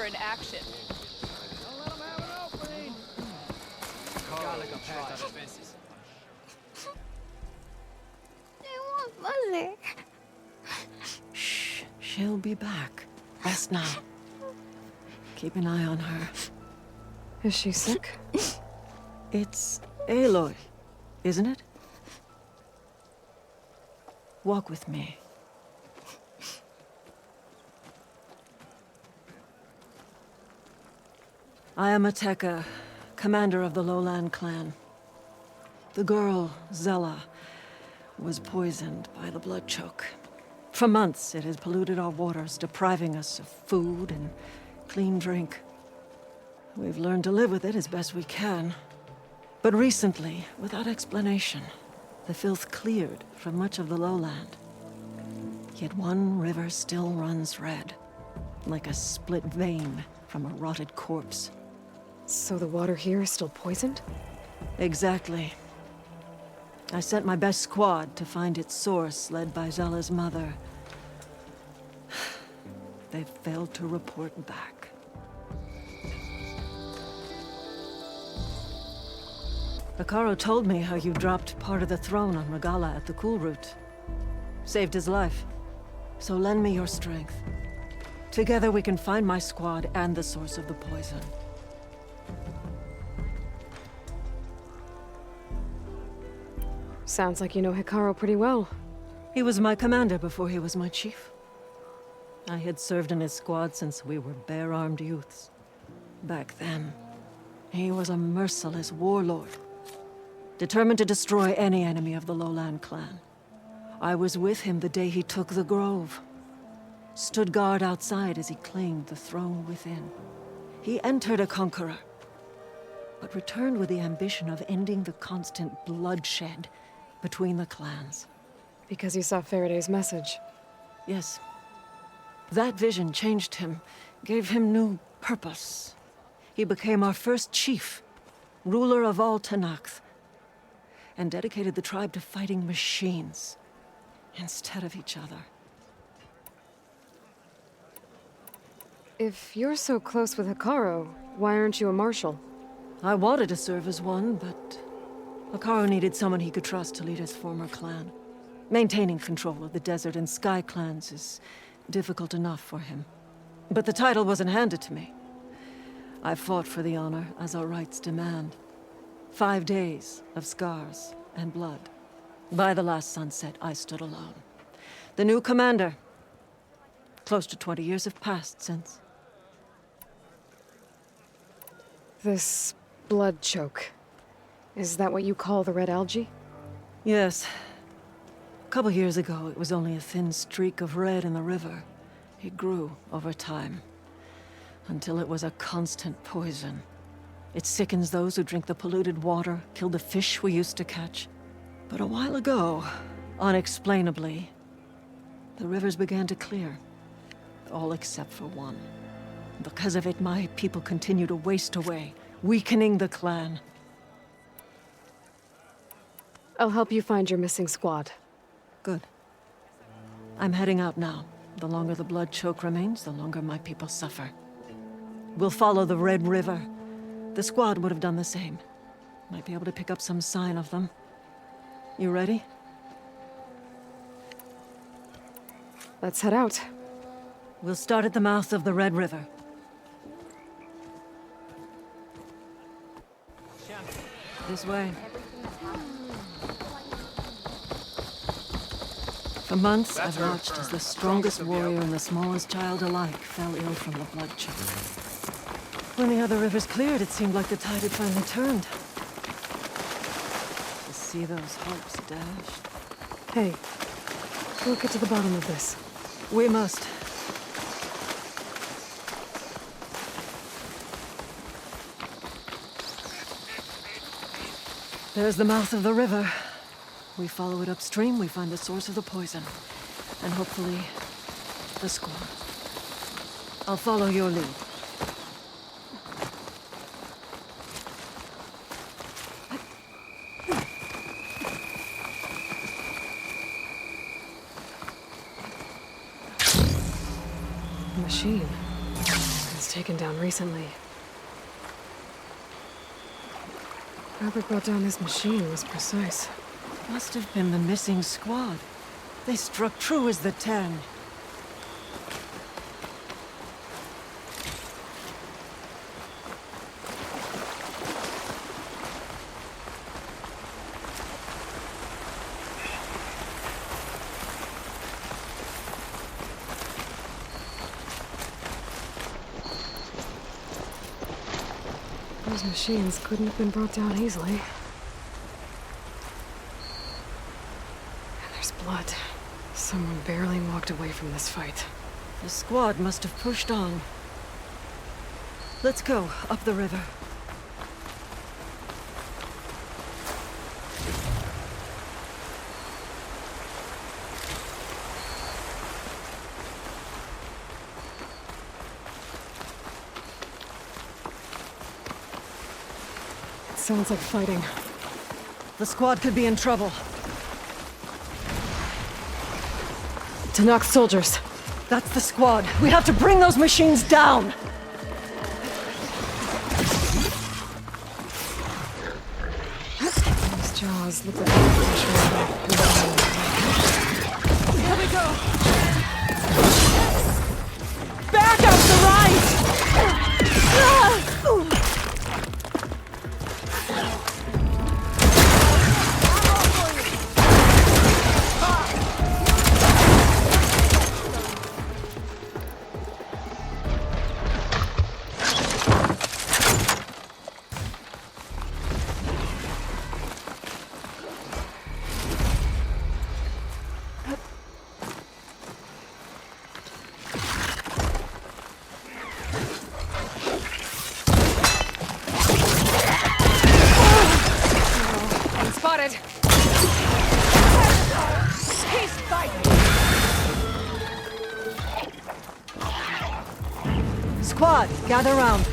in action. Don't let them have an opening. Gotta go past our fences. I want Mother. Shh, she'll be back. Rest now. Keep an eye on her. Is she sick? It's Aloy, isn't it? Walk with me. I am Ateka, commander of the Lowland clan. The girl, Zella, was poisoned by the blood choke. For months, it has polluted our waters, depriving us of food and clean drink. We've learned to live with it as best we can. But recently, without explanation, the filth cleared from much of the lowland. Yet one river still runs red, like a split vein from a rotted corpse. So the water here is still poisoned? Exactly. I sent my best squad to find its source, led by Zella's mother. They've failed to report back. Hekarro told me how you dropped part of the throne on Regala at the Cool Route. Saved his life. So lend me your strength. Together we can find my squad and the source of the poison. Sounds like you know Hekarro pretty well. He was my commander before he was my chief. I had served in his squad since we were bare-armed youths. Back then, he was a merciless warlord, determined to destroy any enemy of the Lowland clan. I was with him the day he took the grove. Stood guard outside as he claimed the throne within. He entered a conqueror, but returned with the ambition of ending the constant bloodshed between the clans. Because you saw Faraday's message. Yes. That vision changed him, gave him new purpose. He became our first chief, ruler of all Tenakth, and dedicated the tribe to fighting machines instead of each other. If you're so close with Hekarro, why aren't you a marshal? I wanted to serve as one, but Hekarro needed someone he could trust to lead his former clan. Maintaining control of the desert and sky clans is difficult enough for him. But the title wasn't handed to me. I fought for the honor, as our rights demand. 5 days of scars and blood. By the last sunset, I stood alone. The new commander. Close to 20 years have passed since. This blood choke. Is that what you call the red algae? Yes. A couple years ago, it was only a thin streak of red in the river. It grew over time, until it was a constant poison. It sickens those who drink the polluted water, kill the fish we used to catch. But a while ago, unexplainably, the rivers began to clear. All except for one. Because of it, my people continue to waste away, weakening the clan. I'll help you find your missing squad. Good. I'm heading out now. The longer the blood choke remains, the longer my people suffer. We'll follow the Red River. The squad would have done the same. Might be able to pick up some sign of them. You ready? Let's head out. We'll start at the mouth of the Red River. This way. For months, I've watched as the strongest warrior and the smallest child alike fell ill from the blood choke. When the other rivers cleared, it seemed like the tide had finally turned. To see those hopes dashed. Hey, we'll get to the bottom of this. We must. There's the mouth of the river. We follow it upstream, we find the source of the poison. And hopefully, the squad. I'll follow your lead. Machine. I can was taken down recently. Whoever brought down this machine was precise. Must have been the missing squad. They struck true as the 10. Those machines couldn't have been brought down easily. And there's blood. Someone barely walked away from this fight. The squad must have pushed on. Let's go, up the river. Sounds like fighting. The squad could be in trouble. To knock soldiers. That's the squad. We have to bring those machines down! These jaws look like they're Here we go! Back out to the right! Spotted! He's fighting! Squad, gather round.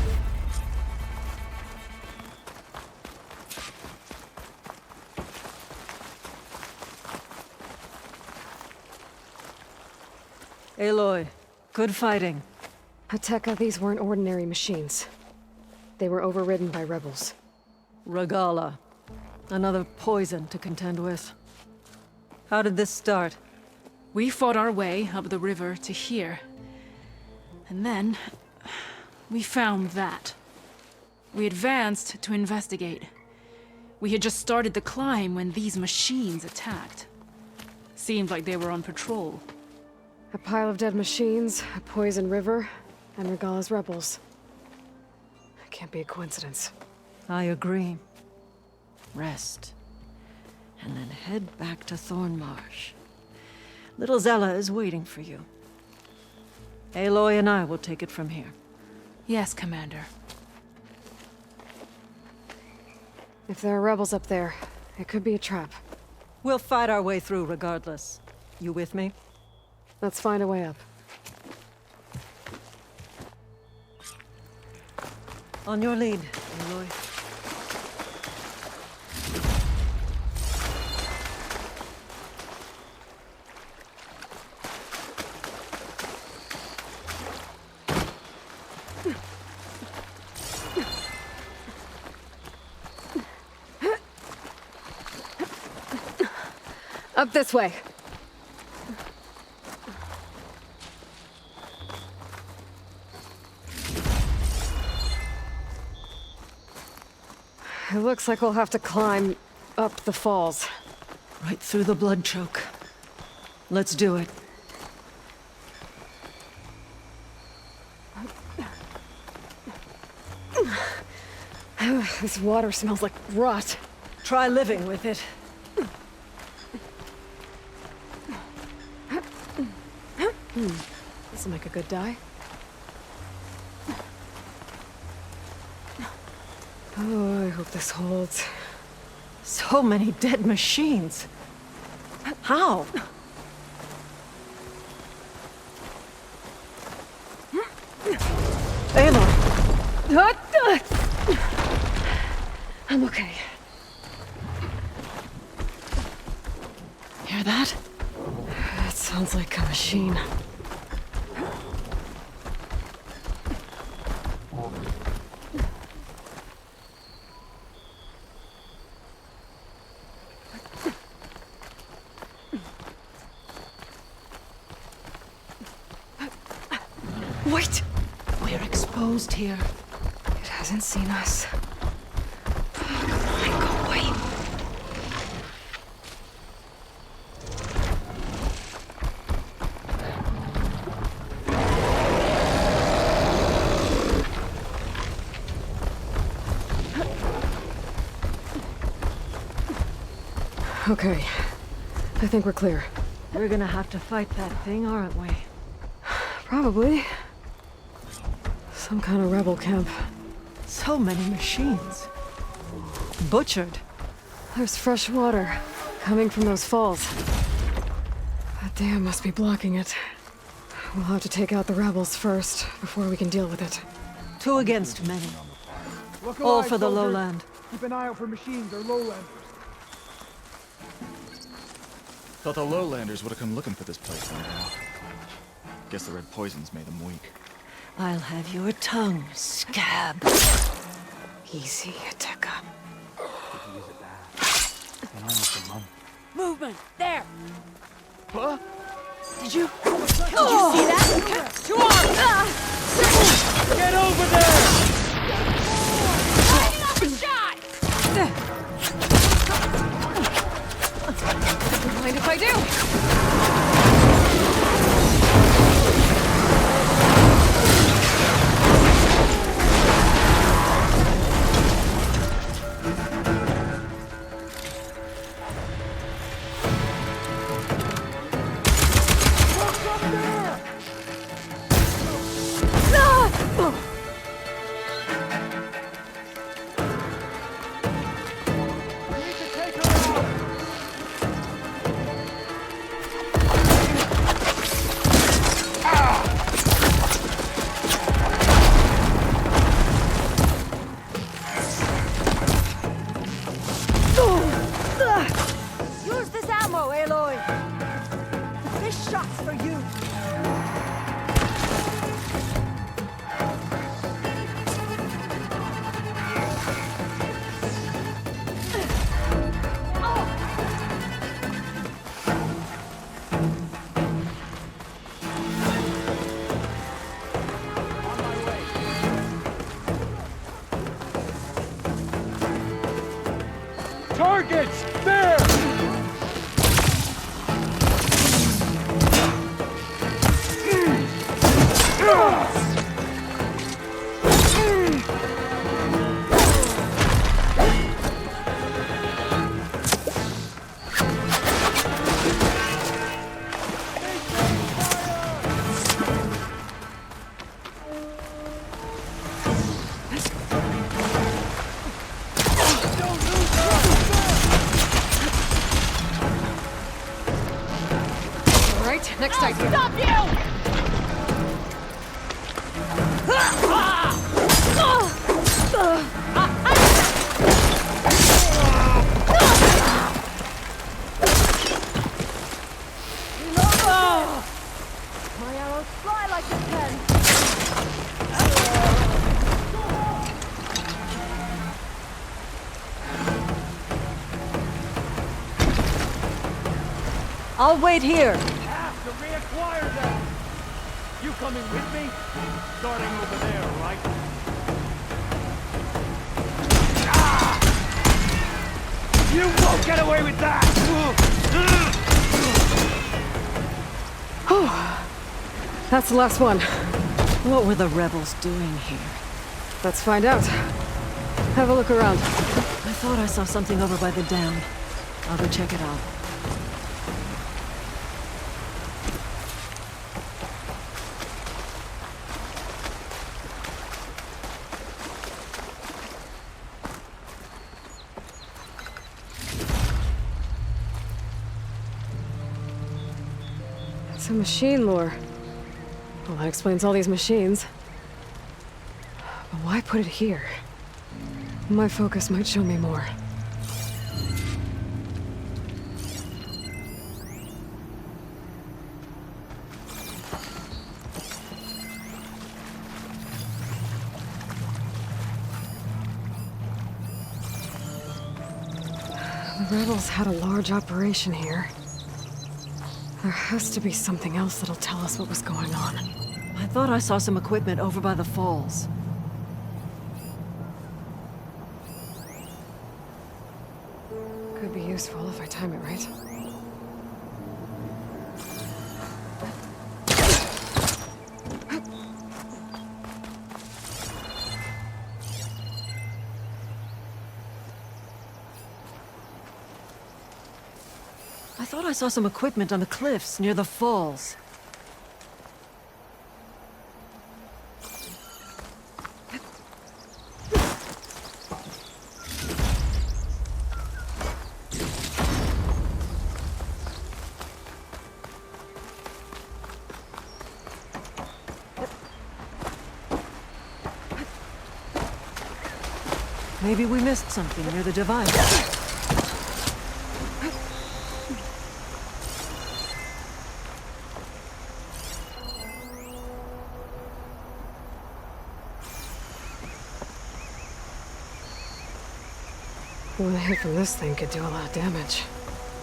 Aloy, good fighting. Hateka, these weren't ordinary machines. They were overridden by rebels. Regala. Another poison to contend with. How did this start? We fought our way up the river to here. And then... we found that. We advanced to investigate. We had just started the climb when these machines attacked. Seemed like they were on patrol. A pile of dead machines, a poison river, and Regala's rebels. It can't be a coincidence. I agree. Rest. And then head back to Thornmarsh. Little Zella is waiting for you. Aloy and I will take it from here. Yes, Commander. If there are rebels up there, it could be a trap. We'll fight our way through regardless. You with me? Let's find a way up. On your lead, Aloy. Up this way! It looks like we'll have to climb up the falls. Right through the blood choke. Let's do it. This water smells like rot. Try living with it. This'll make a good dye. Oh, I hope this holds. So many dead machines. How? Aloy! I'm okay. Hear that? That sounds like a machine. Wait! We're exposed here. It hasn't seen us. Come on, go away. Okay. I think we're clear. We're gonna have to fight that thing, aren't we? Probably. Some kind of rebel camp. So many machines. Butchered. There's fresh water coming from those falls. That dam must be blocking it. We'll have to take out the rebels first before we can deal with it. 2 against many. Look All alive, for the soldiers. lowland. Keep an eye out for machines or lowlanders. Thought the lowlanders would have come looking for this place by now. Guess the red poisons made them weak. I'll have your tongue, scab. Easy, Tekka. Movement! There! Huh? Did you see that? Two arms! Get over there! Lighting up a shot! Mind if I do? Use this ammo, Aloy! This shot's for you! Targets! There! All right, next idea. Stop you! My arrows fly like a pen! I'll wait here. Have to reacquire them! You coming with me? Starting over there, right? You won't get away with that! That's the last one. What were the rebels doing here? Let's find out. Have a look around. I thought I saw something over by the dam. I'll go check it out. It's a machine lore. Well, that explains all these machines. But why put it here? My focus might show me more. The rebels had a large operation here. There has to be something else that'll tell us what was going on. I thought I saw some equipment over by the falls. Could be useful if I time it right. I thought I saw some equipment on the cliffs near the falls. Maybe we missed something near the divide. One hit from this thing could do a lot of damage.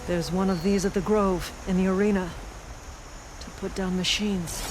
There's one of these at the Grove, in the arena, to put down machines.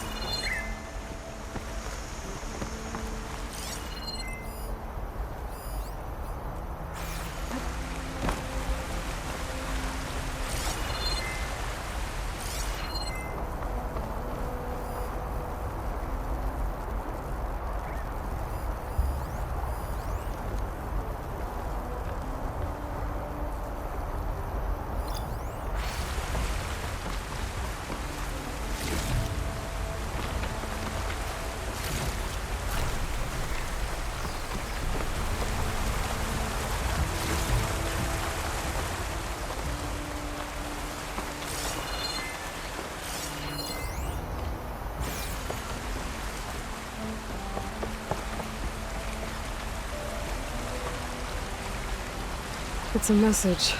It's a message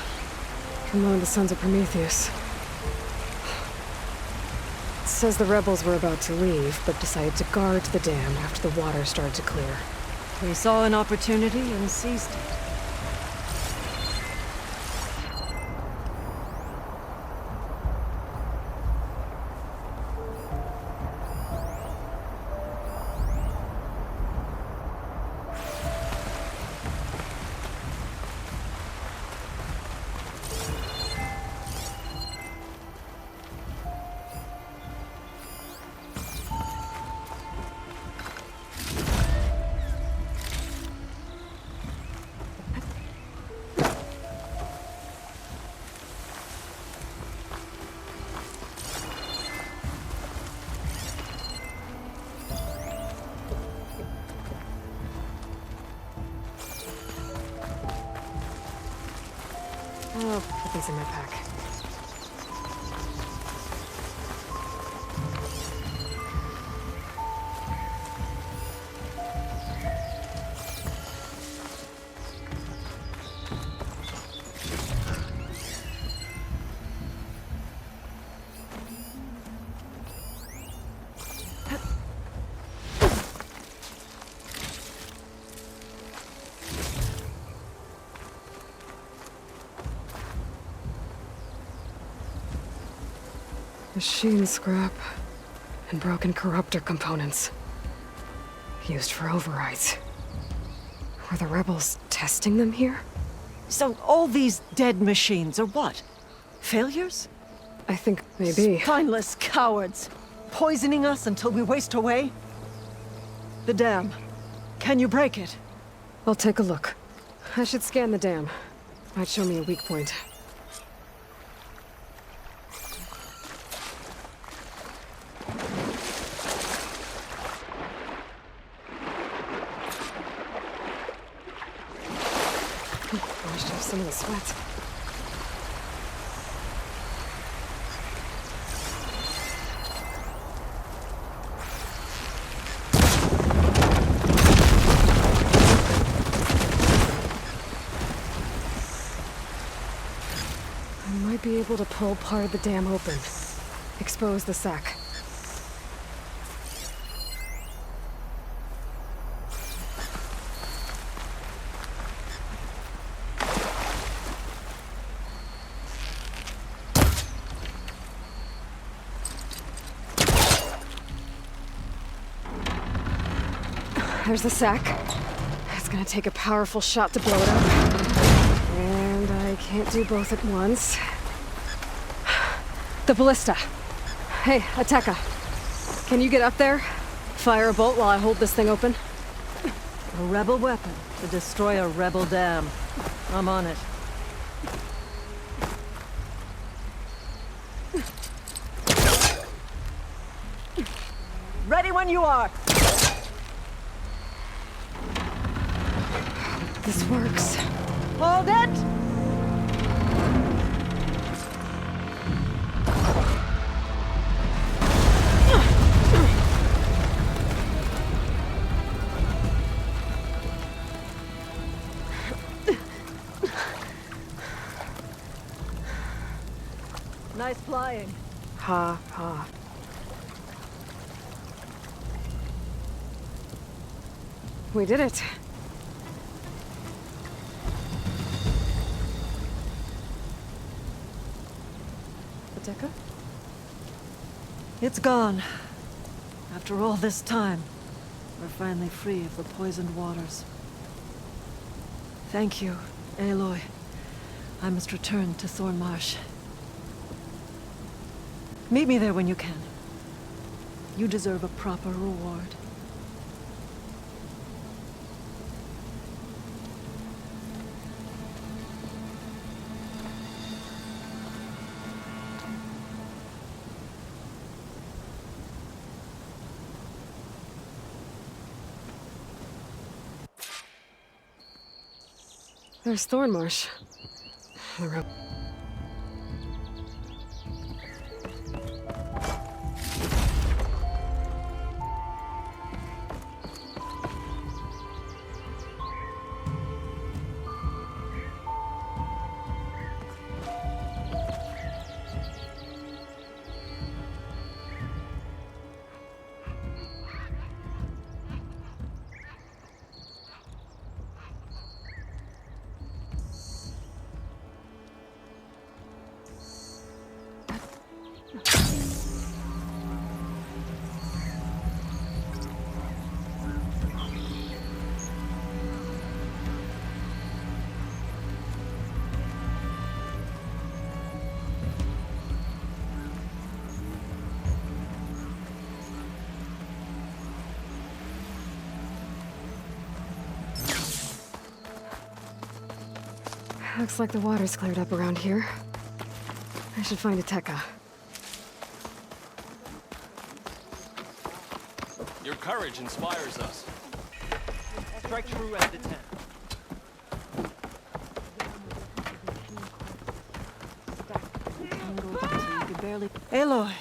from one of the Sons of Prometheus. It says the rebels were about to leave, but decided to guard the dam after the water started to clear. We saw an opportunity and seized it. I'll put these in my pack. Machine scrap and broken corruptor components. Used for overrides. Were the rebels testing them here? So all these dead machines are what? Failures? I think maybe. Spineless cowards! Poisoning us until we waste away? The dam. Can you break it? I'll take a look. I should scan the dam. Might show me a weak point. Washed off some of the sweat. I might be able to pull part of the dam open. Expose the sack. There's the sack. It's gonna take a powerful shot to blow it up. And I can't do both at once. The ballista. Hey, Ateka. Can you get up there? Fire a bolt while I hold this thing open? A rebel weapon to destroy a rebel dam. I'm on it. Ready when you are! This works. Hold it! Nice flying. Ha ha. We did it. Ateka? It's gone. After all this time, we're finally free of the poisoned waters. Thank you, Aloy. I must return to Thornmarsh. Meet me there when you can. You deserve a proper reward. There's Thornmarsh. The rope. Looks like the water's cleared up around here. I should find Ateka. Your courage inspires us. Strike true at the 10. Aloy,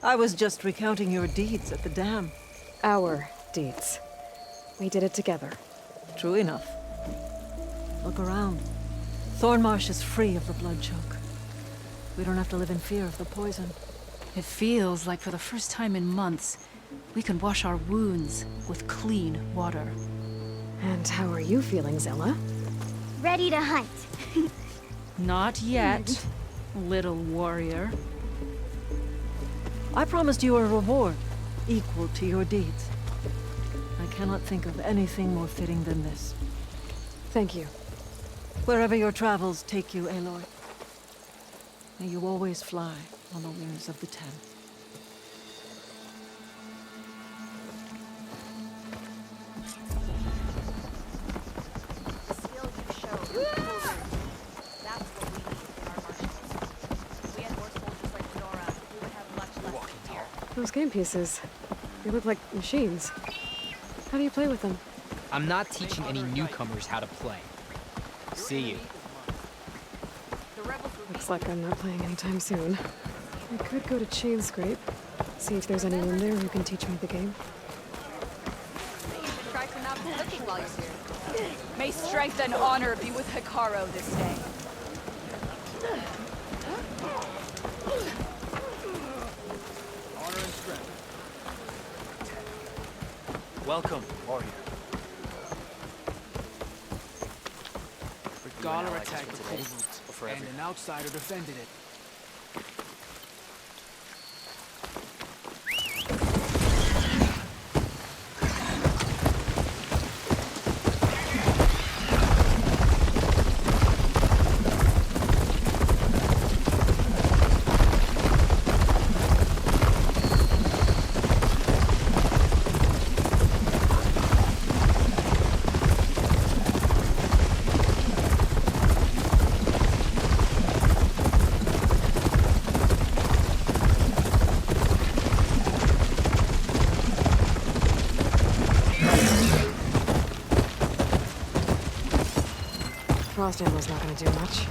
I was just recounting your deeds at the dam. Our deeds. We did it together. True enough. Look around. Thornmarsh is free of the blood choke. We don't have to live in fear of the poison. It feels like for the first time in months, we can wash our wounds with clean water. And how are you feeling, Zella? Ready to hunt. Not yet, little warrior. I promised you a reward equal to your deeds. I cannot think of anything more fitting than this. Thank you. Wherever your travels take you, Aloy, may you always fly on the wings of the Ten. The skill you show is golden. That's what we need in our marshals. If we had more soldiers like Nora, we would have much less to fear. Those game pieces. They look like machines. How do you play with them? I'm not teaching any newcomers how to play. See you. Looks like I'm not playing anytime soon. I could go to Chainscrape, see if there's anyone there who can teach me the game. Try some out cooking while you're here. May strength and honor be with Hikaru this day. Honor and strength. Welcome, warrior. Gala attacked the coal roots, and an outsider defended it. frost ammo's not gonna do much.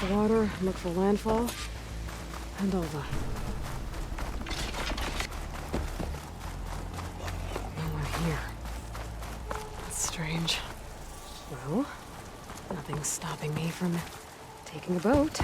The water, look for landfall, and over. No one here. That's strange. Well, nothing's stopping me from taking a boat.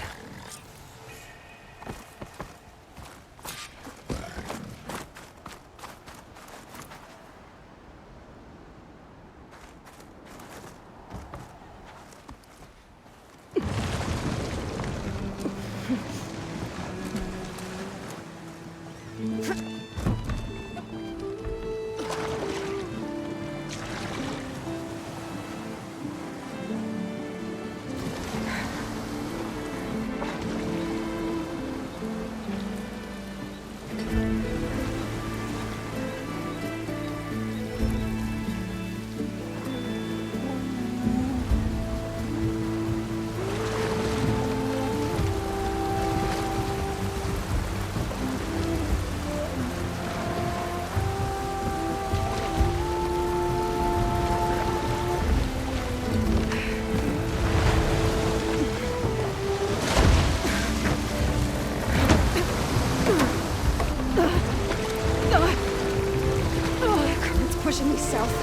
Pushing me south.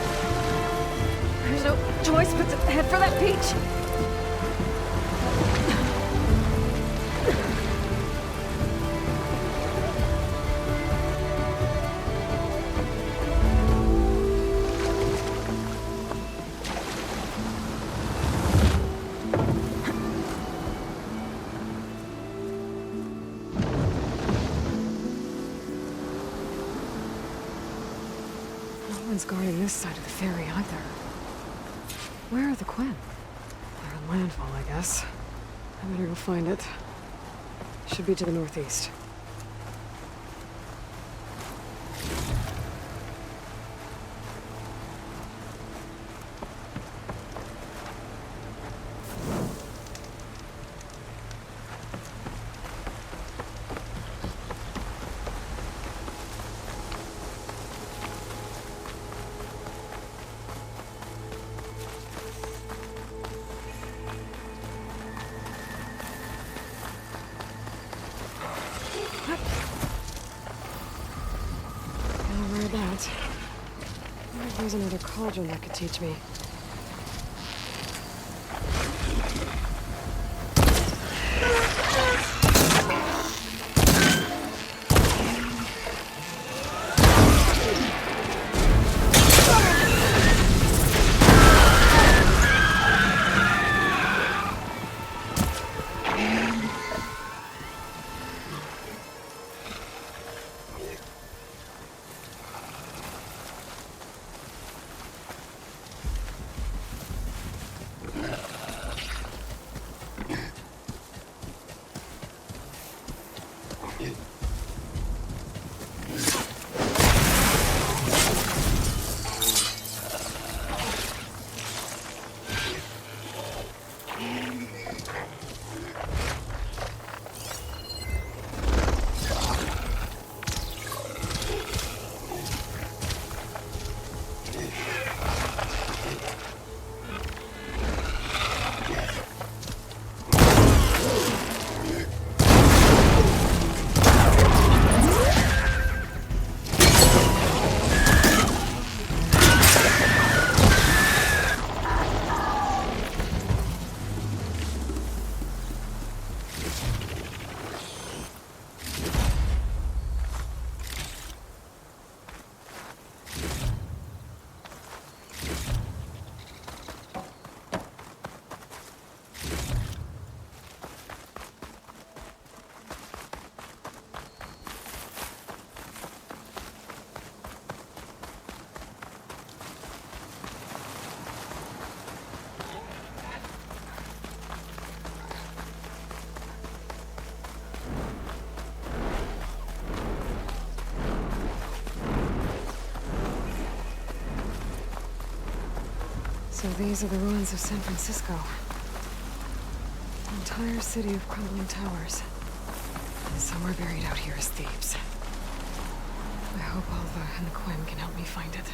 There's no choice but to head for that beach. No one's guarding this side of the ferry either. Where are the Quen? They're on landfall, I guess. I better go find it. Should be to the northeast. There's another cauldron that could teach me. So these are the ruins of San Francisco. An entire city of crumbling towers. And somewhere buried out here is Thebes. I hope Alva and the Quinn can help me find it.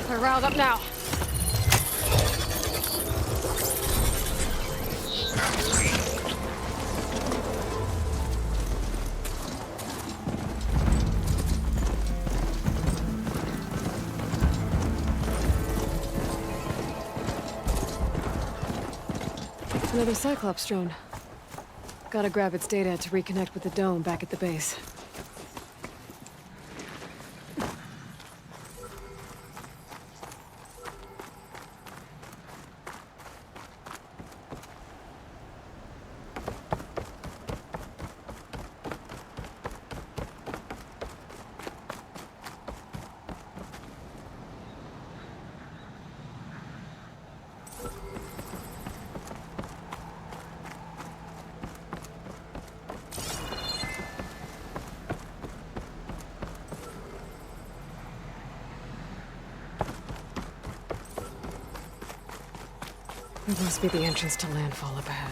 They're riled up now. Another Cyclops drone. Gotta grab its data to reconnect with the dome back at the base. There must be the entrance to landfall up ahead.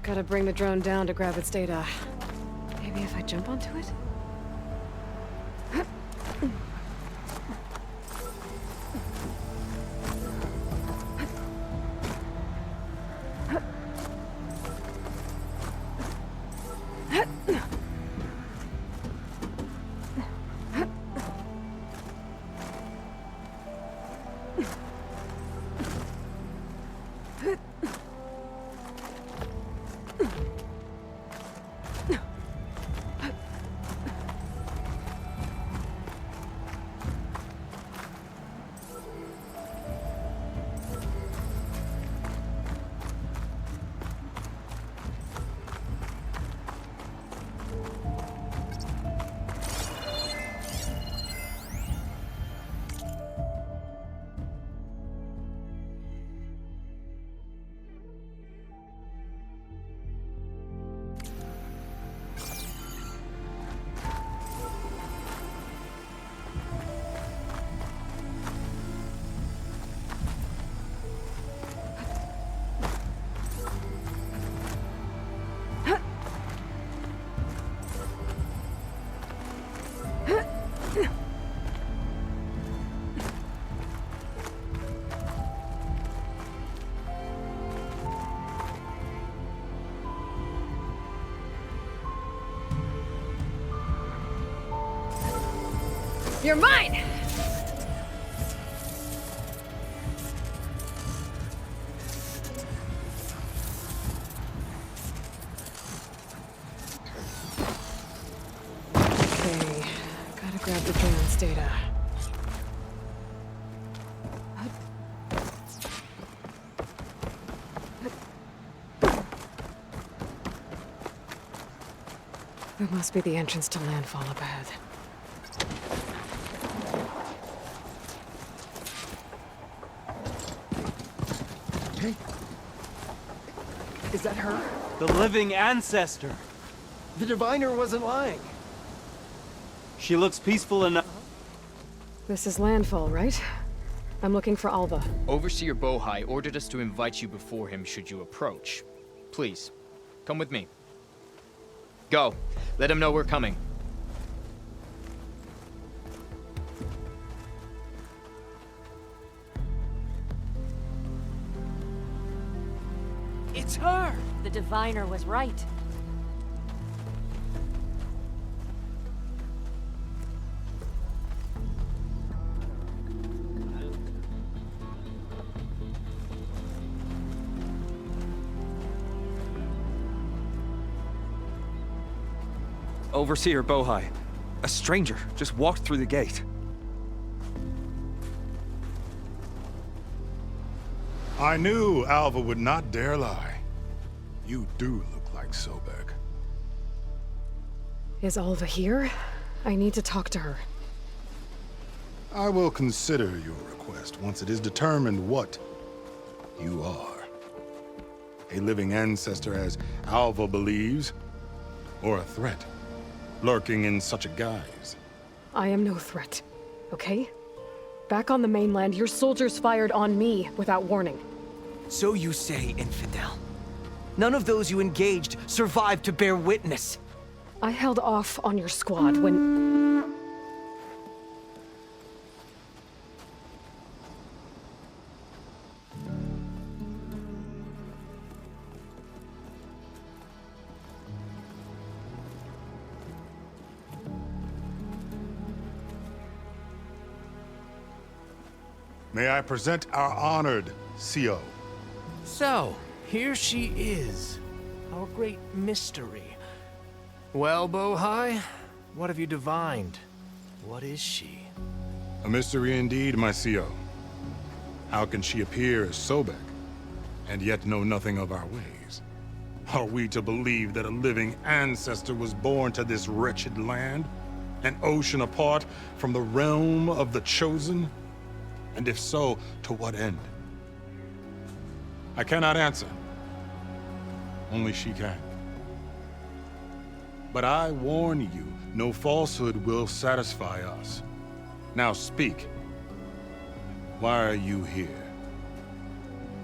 Gotta bring the drone down to grab its data. Maybe if I jump onto it? You're mine! Okay, gotta grab the drone's data. That must be the entrance to landfall up ahead. Hey. Is that her? The living ancestor. The diviner wasn't lying. She looks peaceful enough. This is landfall, right? I'm looking for Alva. Overseer Bohai ordered us to invite you before him should you approach. Please, come with me. Go. Let him know we're coming. It's her! The diviner was right. Overseer Bohai. A stranger just walked through the gate. I knew Alva would not dare lie. You do look like Sobek. Is Alva here? I need to talk to her. I will consider your request once it is determined what you are. A living ancestor, as Alva believes, or a threat, lurking in such a guise. I am no threat, okay? Back on the mainland, your soldiers fired on me without warning. So you say, infidel. None of those you engaged survived to bear witness. I held off on your squad when... May I present our honored CO. So, here she is. Our great mystery. Well, Bohai, what have you divined? What is she? A mystery indeed, my CO. How can she appear as Sobek, and yet know nothing of our ways? Are we to believe that a living ancestor was born to this wretched land? An ocean apart from the realm of the Chosen? And if so, to what end? I cannot answer. Only she can. But I warn you, no falsehood will satisfy us. Now speak. Why are you here?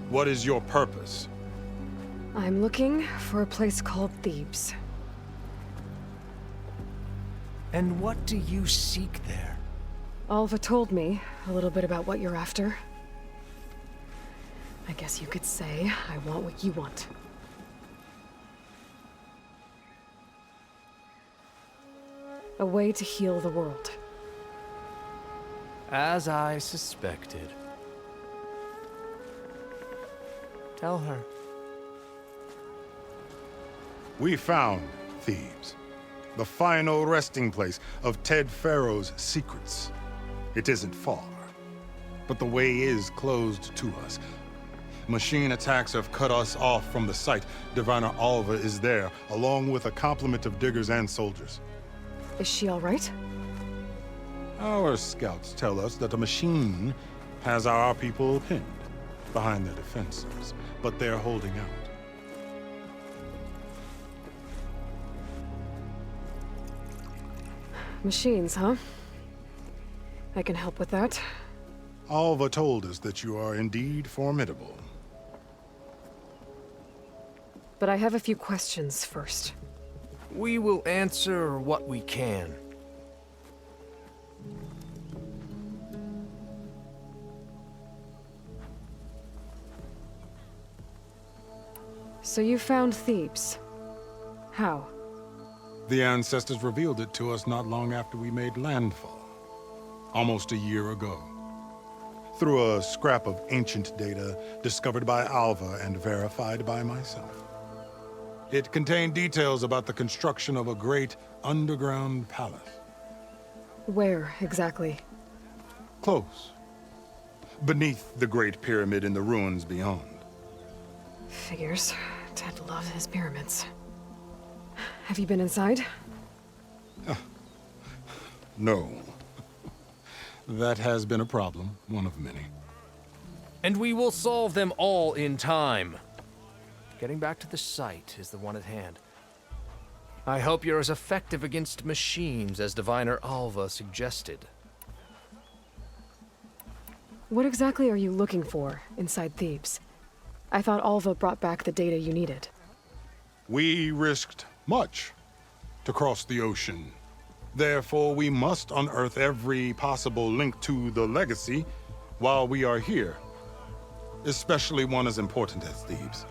What is your purpose? I'm looking for a place called Thebes. And what do you seek there? Alva told me a little bit about what you're after. I guess you could say I want what you want. A way to heal the world. As I suspected. Tell her. We found Thebes, the final resting place of Ted Pharaoh's secrets. It isn't far, but the way is closed to us. Machine attacks have cut us off from the site. Diviner Alva is there, along with a complement of diggers and soldiers. Is she all right? Our scouts tell us that a machine has our people pinned behind their defenses, but they're holding out. Machines, huh? I can help with that. Alva told us that you are indeed formidable. But I have a few questions first. We will answer what we can. So you found Thebes. How? The ancestors revealed it to us not long after we made landfall, almost a year ago, through a scrap of ancient data discovered by Alva and verified by myself. It contained details about the construction of a great underground palace. Where, exactly? Close. Beneath the Great Pyramid in the ruins beyond. Figures. Ted loved his pyramids. Have you been inside? No. That has been a problem, one of many. And we will solve them all in time. Getting back to the site is the one at hand. I hope you're as effective against machines as Diviner Alva suggested. What exactly are you looking for inside Thebes? I thought Alva brought back the data you needed. We risked much to cross the ocean. Therefore, we must unearth every possible link to the legacy while we are here, especially one as important as Thebes.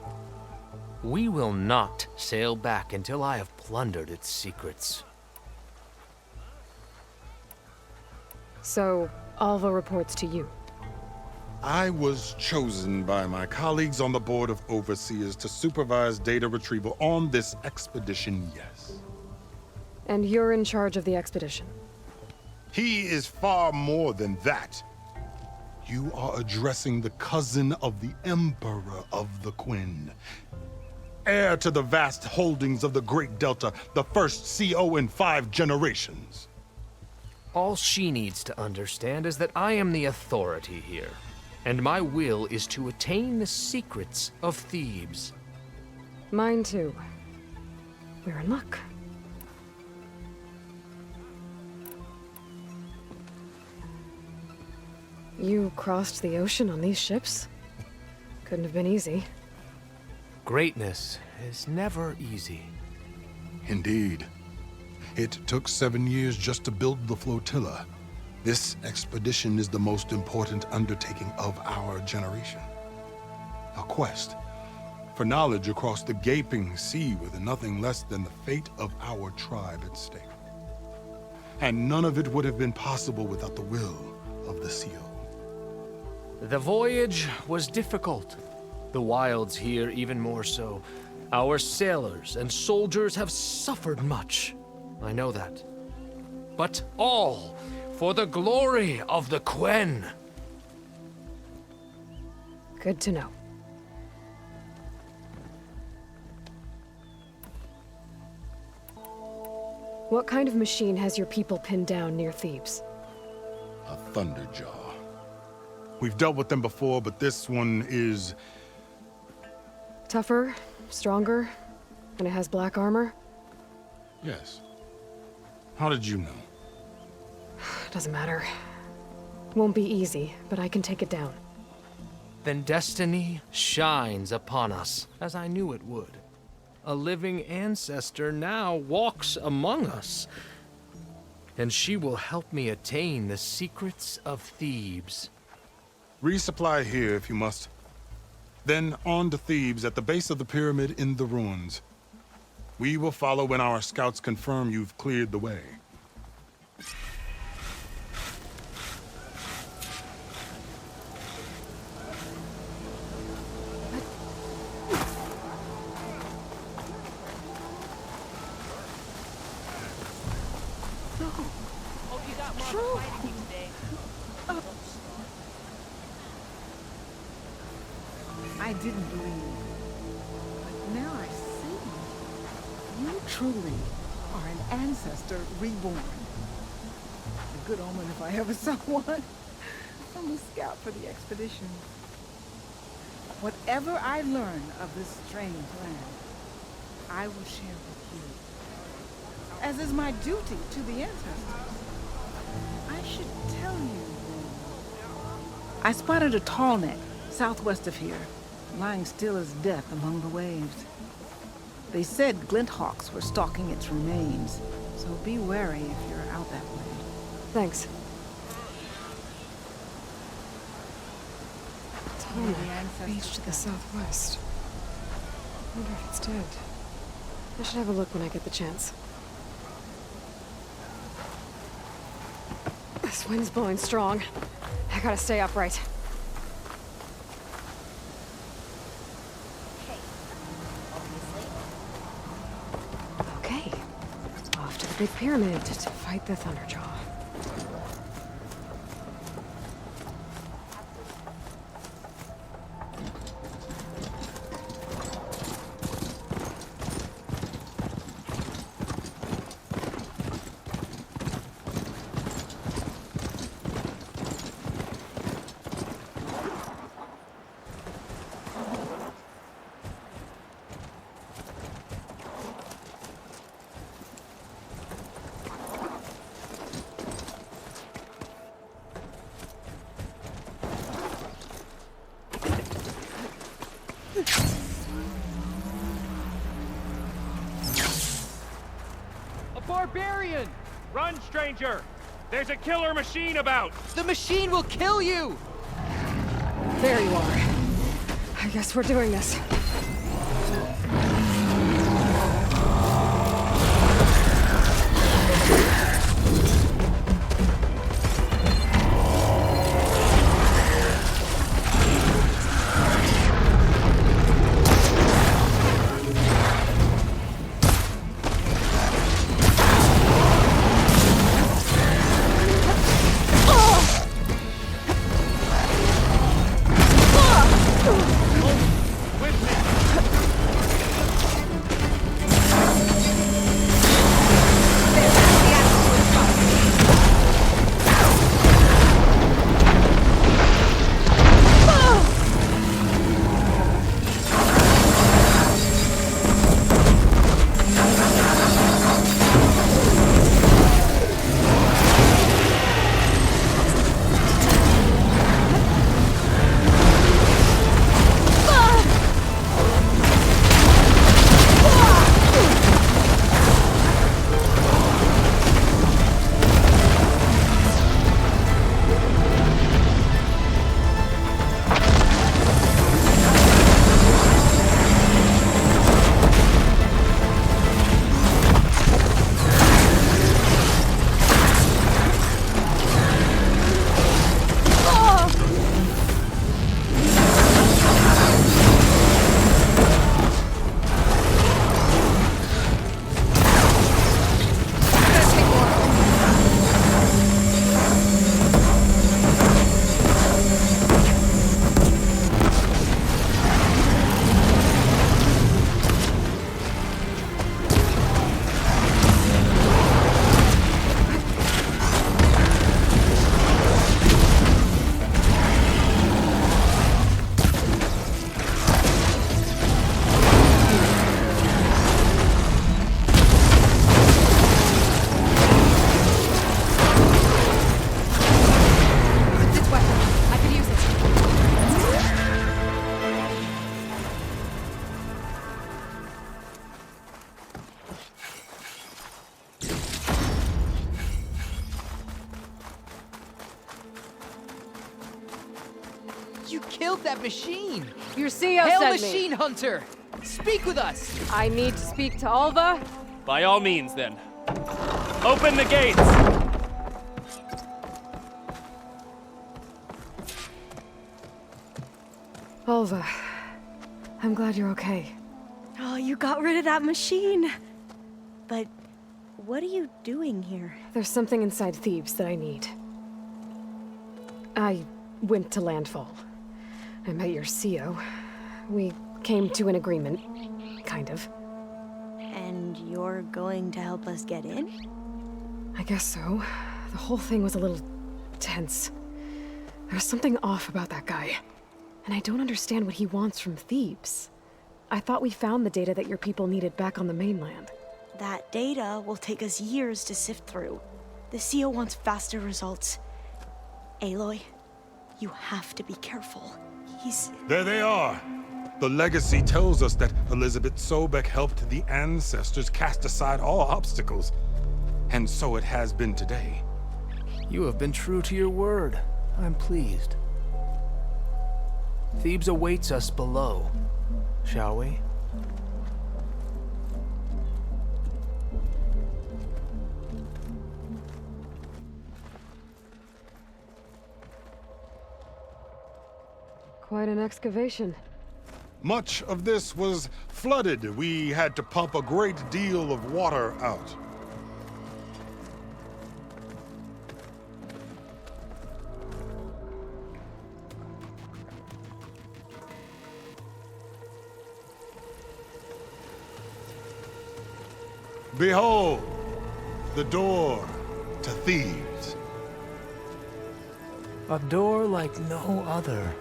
We will not sail back until I have plundered its secrets. So, Alva reports to you. I was chosen by my colleagues on the Board of Overseers to supervise data retrieval on this expedition, yes. And you're in charge of the expedition. He is far more than that. You are addressing the cousin of the Emperor of the Quinn. Heir to the vast holdings of the Great Delta, the first CO in 5 generations. All she needs to understand is that I am the authority here, and my will is to attain the secrets of Thebes. Mine too. We're in luck. You crossed the ocean on these ships? Couldn't have been easy. Greatness is never easy. Indeed. It took 7 years just to build the flotilla. This expedition is the most important undertaking of our generation. A quest for knowledge across the gaping sea with nothing less than the fate of our tribe at stake. And none of it would have been possible without the will of the CO. The voyage was difficult. The wilds here even more so. Our sailors and soldiers have suffered much. I know that. But all for the glory of the Quen. Good to know. What kind of machine has your people pinned down near Thebes? A Thunderjaw. We've dealt with them before, but this one is... Tougher, stronger, and it has black armor? Yes. How did you know? Doesn't matter. Won't be easy, but I can take it down. then destiny shines upon us, as I knew it would. A living ancestor now walks among us, and she will help me attain the secrets of Thebes. Resupply here if you must. Then on to Thebes at the base of the pyramid in the ruins. We will follow when our scouts confirm you've cleared the way. Hope you got more fighting you today. I didn't believe. But now I see. You truly are an ancestor reborn. A good omen if I ever saw one. I'm a scout for the expedition. Whatever I learn of this strange land, I will share with you. As is my duty to the ancestors. I should tell you. I spotted a tall neck southwest of here, lying still as death among the waves. They said glinthawks were stalking its remains, so be wary if you're out that way. Thanks. Tarmac, beach to the southwest. Wonder if it's dead. I should have a look when I get the chance. This wind's blowing strong. I gotta stay upright. Okay. Off to the big pyramid to fight the Thunderjaw. Barbarian! Run, stranger! There's a killer machine about! The machine will kill you! There you are. I guess we're doing this. You killed that machine! Your CEO Hail sent Machine me. Hunter! Speak with us! I need to speak to Alva. By all means, then. Open the gates! Alva, I'm glad you're okay. Oh, you got rid of that machine. But what are you doing here? There's something inside Thebes that I need. I went to Landfall. I met your CEO. We came to an agreement, kind of. And you're going to help us get in? I guess so. The whole thing was a little tense. There was something off about that guy. And I don't understand what he wants from Thebes. I thought we found the data that your people needed back on the mainland. That data will take us years to sift through. The CEO wants faster results. Aloy, you have to be careful. There they are! The legacy tells us that Elizabeth Sobek helped the ancestors cast aside all obstacles. And so it has been today. You have been true to your word. I'm pleased. Thebes awaits us below, shall we? Quite an excavation. Much of this was flooded. We had to pump a great deal of water out. Behold, the door to Thebes. A door like no other.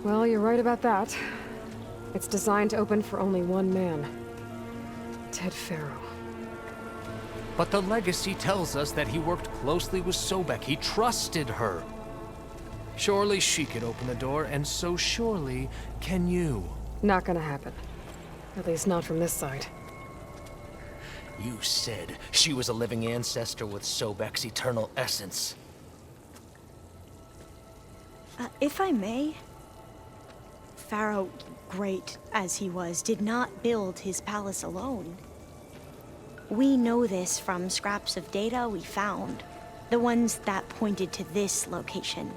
Well, you're right about that. It's designed to open for only one man. Ted Faro. But the legacy tells us that he worked closely with Sobek. He trusted her. Surely she could open the door, and so surely can you. Not gonna happen. At least not from this side. You said she was a living ancestor with Sobek's eternal essence. If I may, Pharaoh, great as he was, did not build his palace alone. We know this from scraps of data we found, the ones that pointed to this location.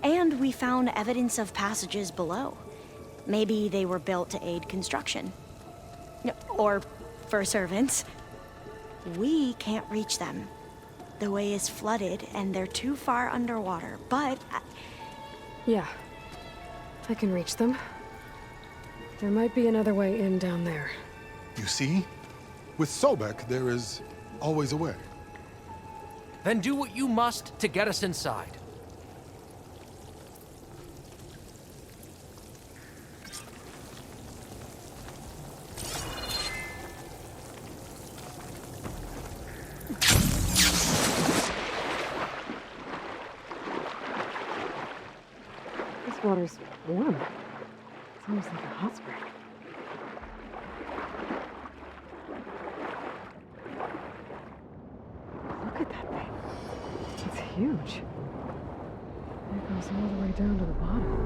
And we found evidence of passages below. Maybe they were built to aid construction. Or for servants. We can't reach them. The way is flooded and they're too far underwater, but... Yeah. I can reach them. There might be another way in down there. You see? With Sobek, there is always a way. Then do what you must to get us inside. This water's warm. It's almost like a hot spring. Look at that thing. It's huge. It goes all the way down to the bottom.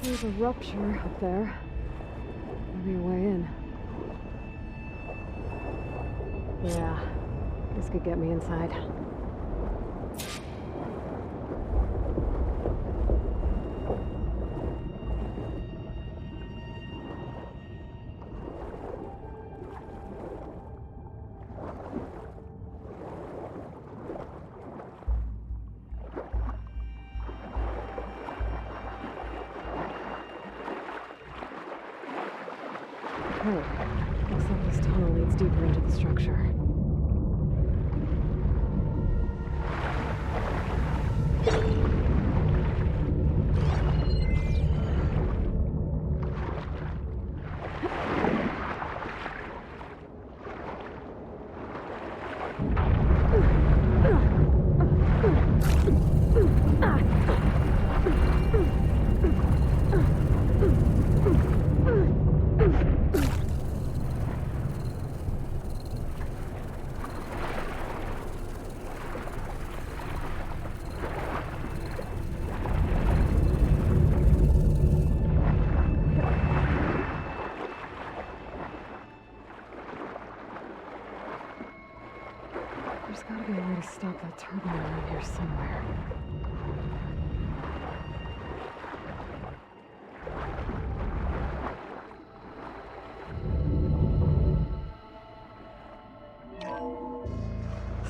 There's a rupture up there. Maybe a way in. Yeah, this could get me inside. Looks like this tunnel leads deeper into the structure. There's gotta be a way to stop that turbine around here somewhere.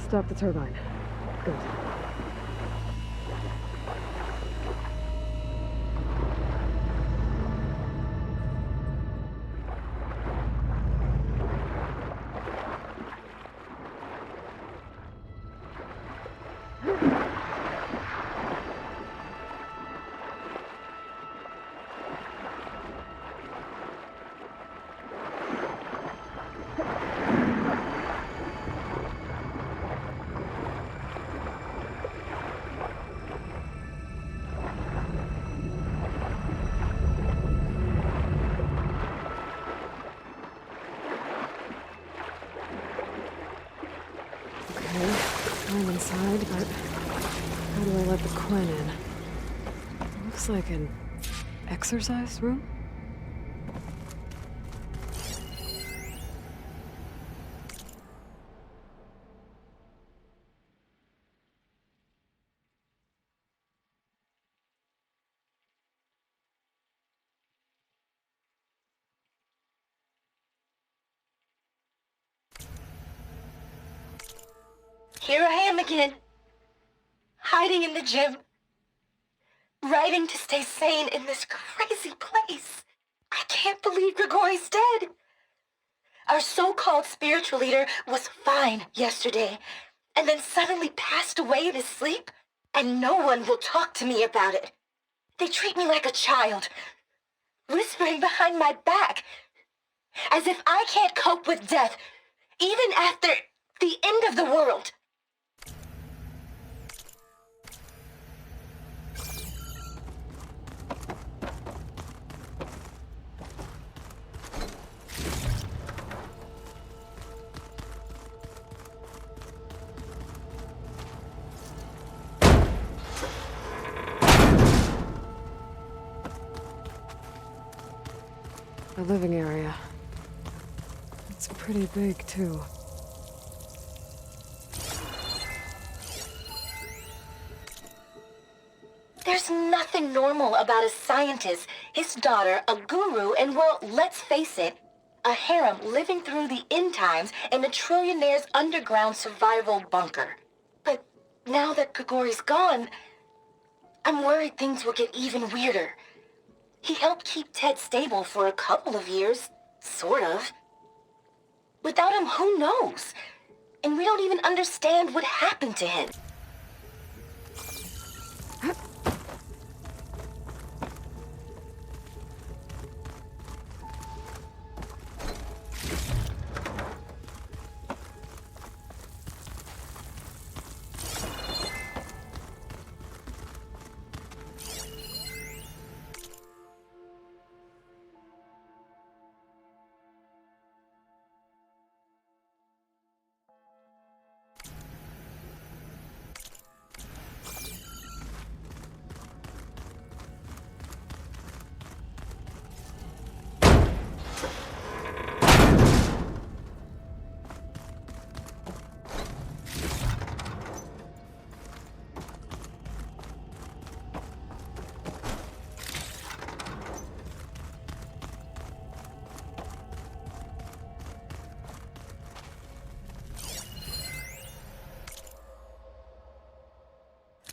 Stop the turbine. Good. I'm inside, but how do I let the Quen in? It looks like an exercise room? Here I am again, hiding in the gym, writing to stay sane in this crazy place. I can't believe Grigori's dead. Our so-called spiritual leader was fine yesterday, and then suddenly passed away in his sleep, and no one will talk to me about it. They treat me like a child, whispering behind my back, as if I can't cope with death, even after the end of the world. The living area. It's pretty big, too. There's nothing normal about a scientist, his daughter, a guru, and well, let's face it, a harem living through the end times in a trillionaire's underground survival bunker. But now that Grigori's gone, I'm worried things will get even weirder. He helped keep Ted stable for a couple of years, sort of. Without him, who knows? And we don't even understand what happened to him.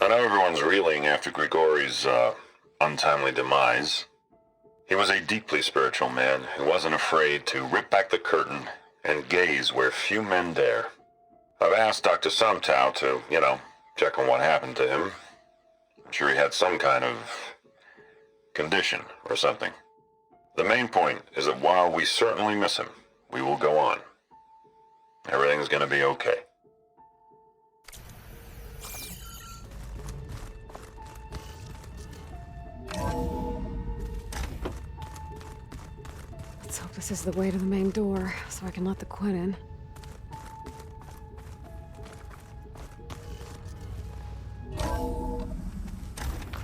I know everyone's reeling after Grigori's untimely demise. He was a deeply spiritual man who wasn't afraid to rip back the curtain and gaze where few men dare. I've asked Dr. Sumtow to, check on what happened to him. I'm sure he had some kind of condition or something. The main point is that while we certainly miss him, we will go on. Everything's gonna be okay. Let's hope this is the way to the main door, so I can let the Quinn in.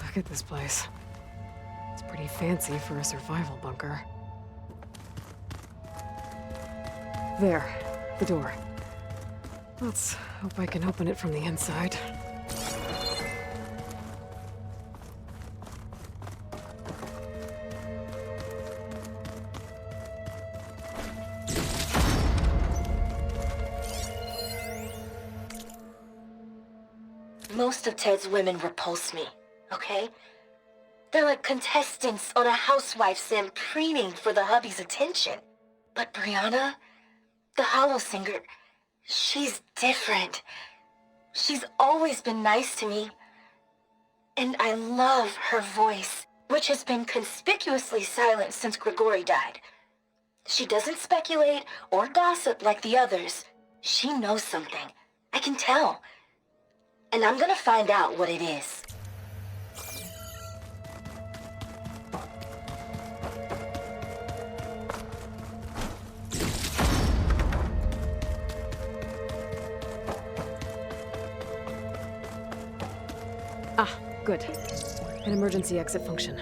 Look at this place. It's pretty fancy for a survival bunker. There, the door. Let's hope I can open it from the inside. Most of Ted's women repulse me, okay? They're like contestants on a housewife sim preening for the hubby's attention. But Brianna, the Hollow Singer, she's different. She's always been nice to me. And I love her voice, which has been conspicuously silent since Grigori died. She doesn't speculate or gossip like the others. She knows something. I can tell. And I'm gonna find out what it is. Ah, good. An emergency exit function.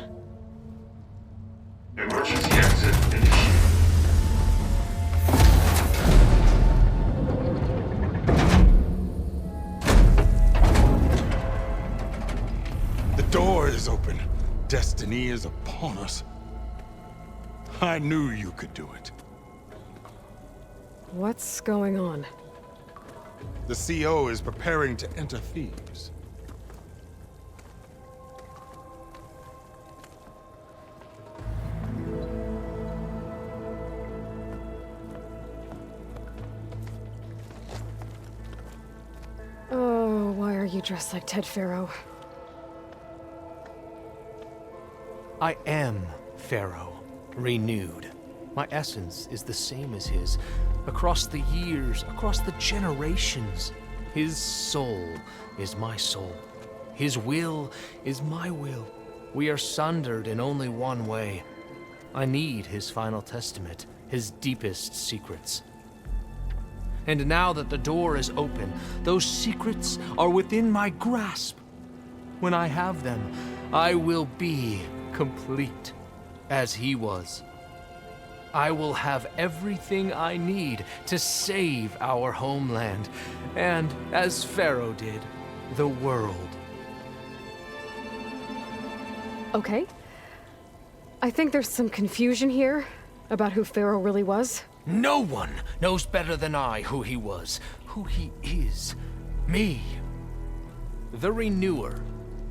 Emergency exit initiated. The door is open. Destiny is upon us. I knew you could do it. What's going on? The CO is preparing to enter Thebes. Oh, why are you dressed like Ted Pharaoh? I am Pharaoh, renewed. My essence is the same as his. Across the years, across the generations, his soul is my soul. His will is my will. We are sundered in only one way. I need his final testament, his deepest secrets. And now that the door is open, those secrets are within my grasp. When I have them, I will be complete, as he was. I will have everything I need to save our homeland, and, as Pharaoh did, the world. Okay. I think there's some confusion here about who Pharaoh really was. No one knows better than I who he was, who he is. Me. The Renewer,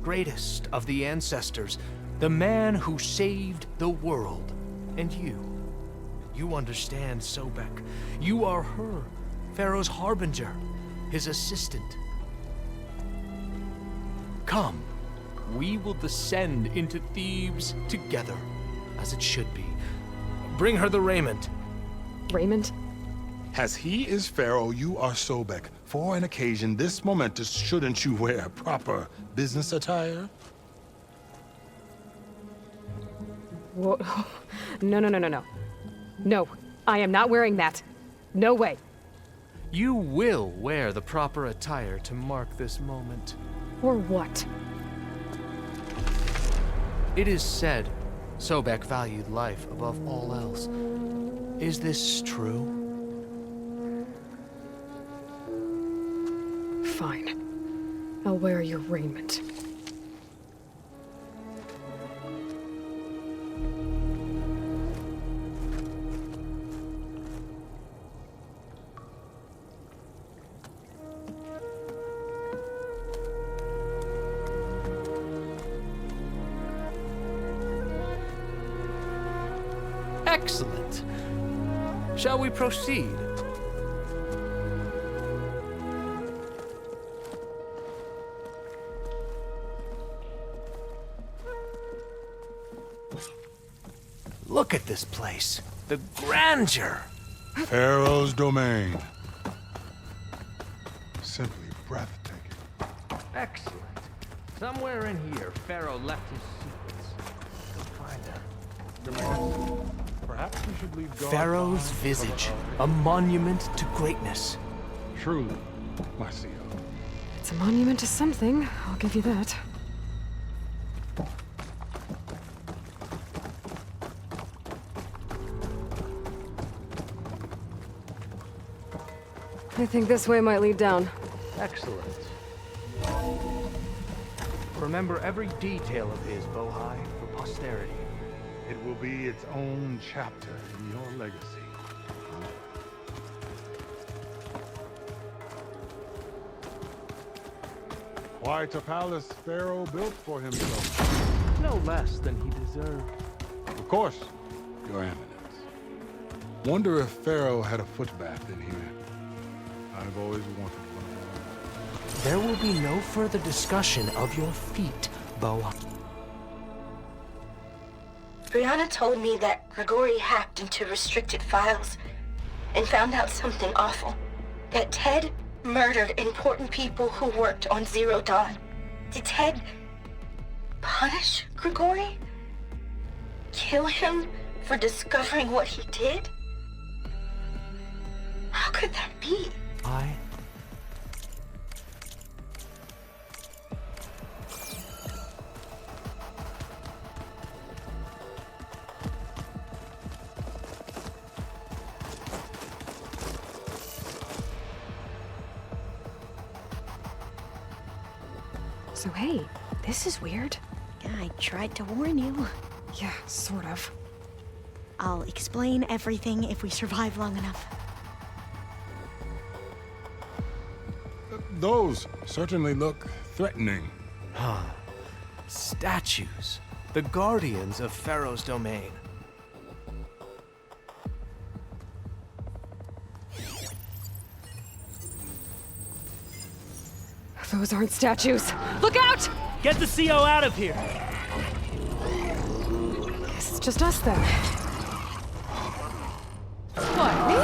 greatest of the ancestors, the man who saved the world. And you. You understand, Sobek. You are her, Pharaoh's harbinger, his assistant. Come, we will descend into Thebes together, as it should be. Bring her the raiment. Raiment? As he is Pharaoh, you are Sobek. For an occasion this momentous, shouldn't you wear proper business attire? Whoa. No. No, I am not wearing that. No way. You will wear the proper attire to mark this moment. Or what? It is said Sobek valued life above all else. Is this true? Fine. I'll wear your raiment. Excellent. Shall we proceed? Look at this place. The grandeur. Pharaoh's domain. Simply breathtaking. Excellent. Somewhere in here, Pharaoh left his secrets. Go find them. Perhaps we should leave guard Pharaoh's behind. visage, a monument to greatness. Truly, my CO. It's a monument to something, I'll give you that. I think this way might lead down. Excellent. Remember every detail of his, Bohai, for posterity. It will be its own chapter in your legacy. Quite a palace Pharaoh built for himself. No less than he deserved. Of course, Your Eminence. Wonder if Pharaoh had a foot bath in here. I've always wanted one. There will be no further discussion of your feet, Bohai. Brianna told me that Grigori hacked into restricted files and found out something awful. That Ted murdered important people who worked on Zero Dawn. Did Ted punish Grigori? Kill him for discovering what he did? How could that be? So hey, this is weird. I tried to warn you. Yeah, sort of. I'll explain everything if we survive long enough. Those certainly look threatening. Statues. The guardians of Pharaoh's domain. Those aren't statues. Look out! Get the CO out of here! Guess it's just us then. What, me?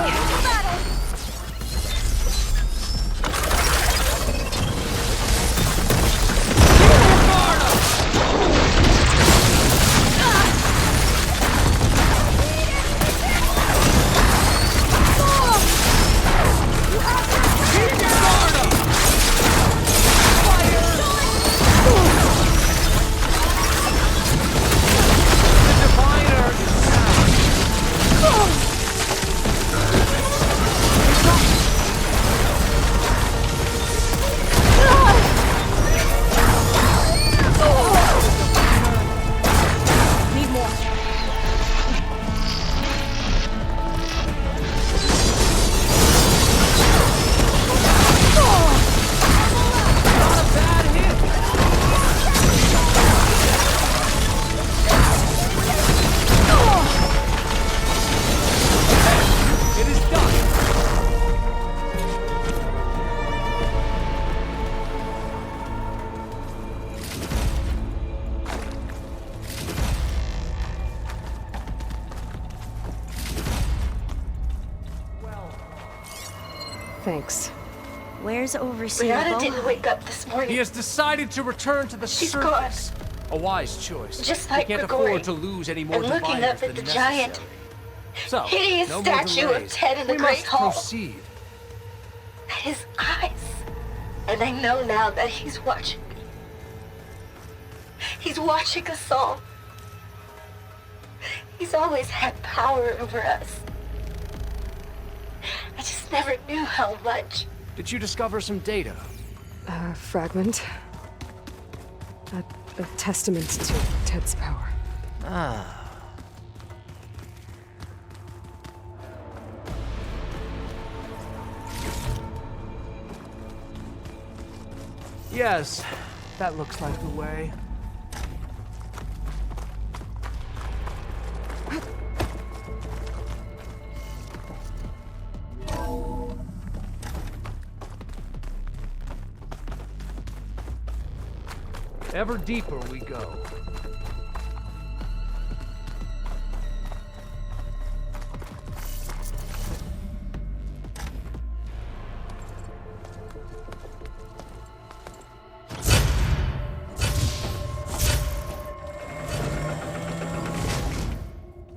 Thanks. Where's Overseer Brianna Boa? didn't wake up this morning. He has decided to return to the She's surface. A wise choice. Just like we can't Grigori. afford to lose any more And looking diviners up at than the giant, necessary. So, hideous no more statue of delays. Ted in the We Great must Hall. proceed. At his eyes. And I know now that he's watching me. He's watching us all. He's always had power over us. I just never knew how much. Did you discover some data? A fragment. A testament to Ted's power. Ah. Yes, that looks like the way. Ever deeper we go.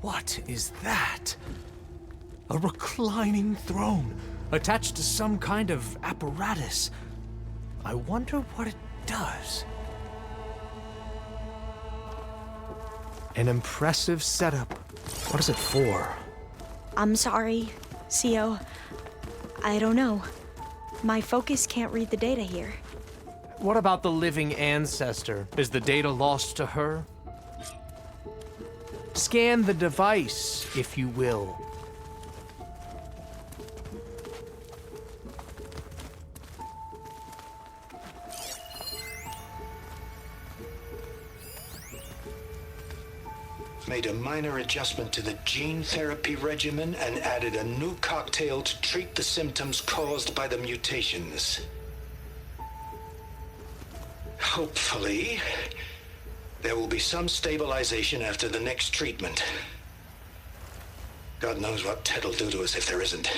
What is that? A reclining throne, attached to some kind of apparatus. I wonder what it does. An impressive setup. What is it for? I'm sorry, CO. I don't know. My focus can't read the data here. What about the living ancestor? Is the data lost to her? Scan the device, if you will. Made a minor adjustment to the gene therapy regimen and added a new cocktail to treat the symptoms caused by the mutations. Hopefully, there will be some stabilization after the next treatment. God knows what Ted'll do to us if there isn't.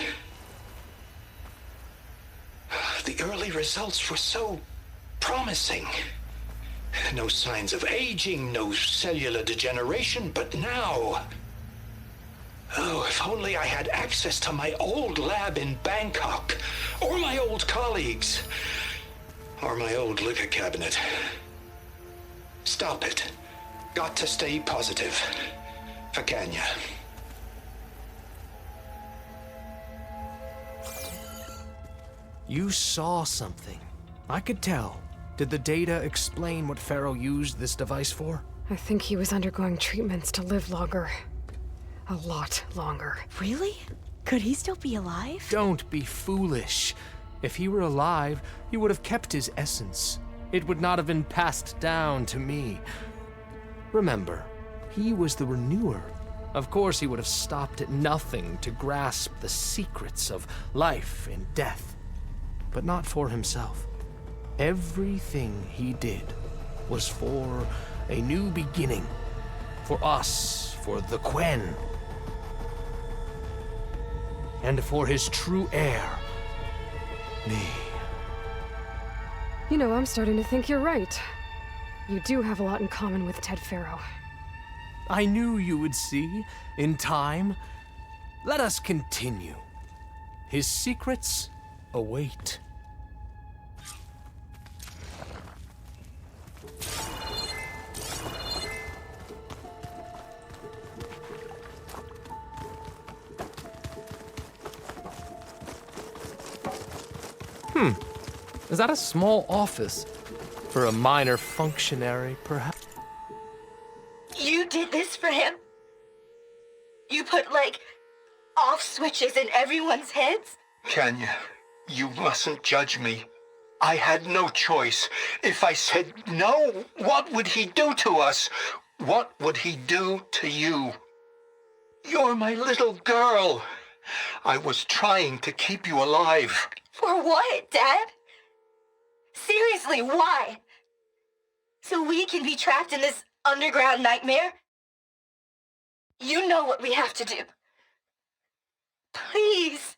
The early results were so promising. No signs of aging, no cellular degeneration, but now... Oh, if only I had access to my old lab in Bangkok, or my old colleagues, or my old liquor cabinet. Stop it. Got to stay positive. For Kenya. You saw something. I could tell. Did the data explain what Pharaoh used this device for? I think he was undergoing treatments to live longer. A lot longer. Really? Could he still be alive? Don't be foolish. If he were alive, he would have kept his essence. It would not have been passed down to me. Remember, he was the renewer. Of course, he would have stopped at nothing to grasp the secrets of life and death, but not for himself. Everything he did was for a new beginning. For us, for the Quen. And for his true heir, me. You know, I'm starting to think you're right. You do have a lot in common with Ted Pharaoh. I knew you would see, in time. Let us continue. His secrets await. Is that a small office? For a minor functionary, perhaps? You did this for him? You put, like, off switches in everyone's heads? Kenya, you mustn't judge me. I had no choice. If I said no, what would he do to us? What would he do to you? You're my little girl. I was trying to keep you alive. For what, Dad? Seriously, why? So we can be trapped in this underground nightmare? You know what we have to do. Please.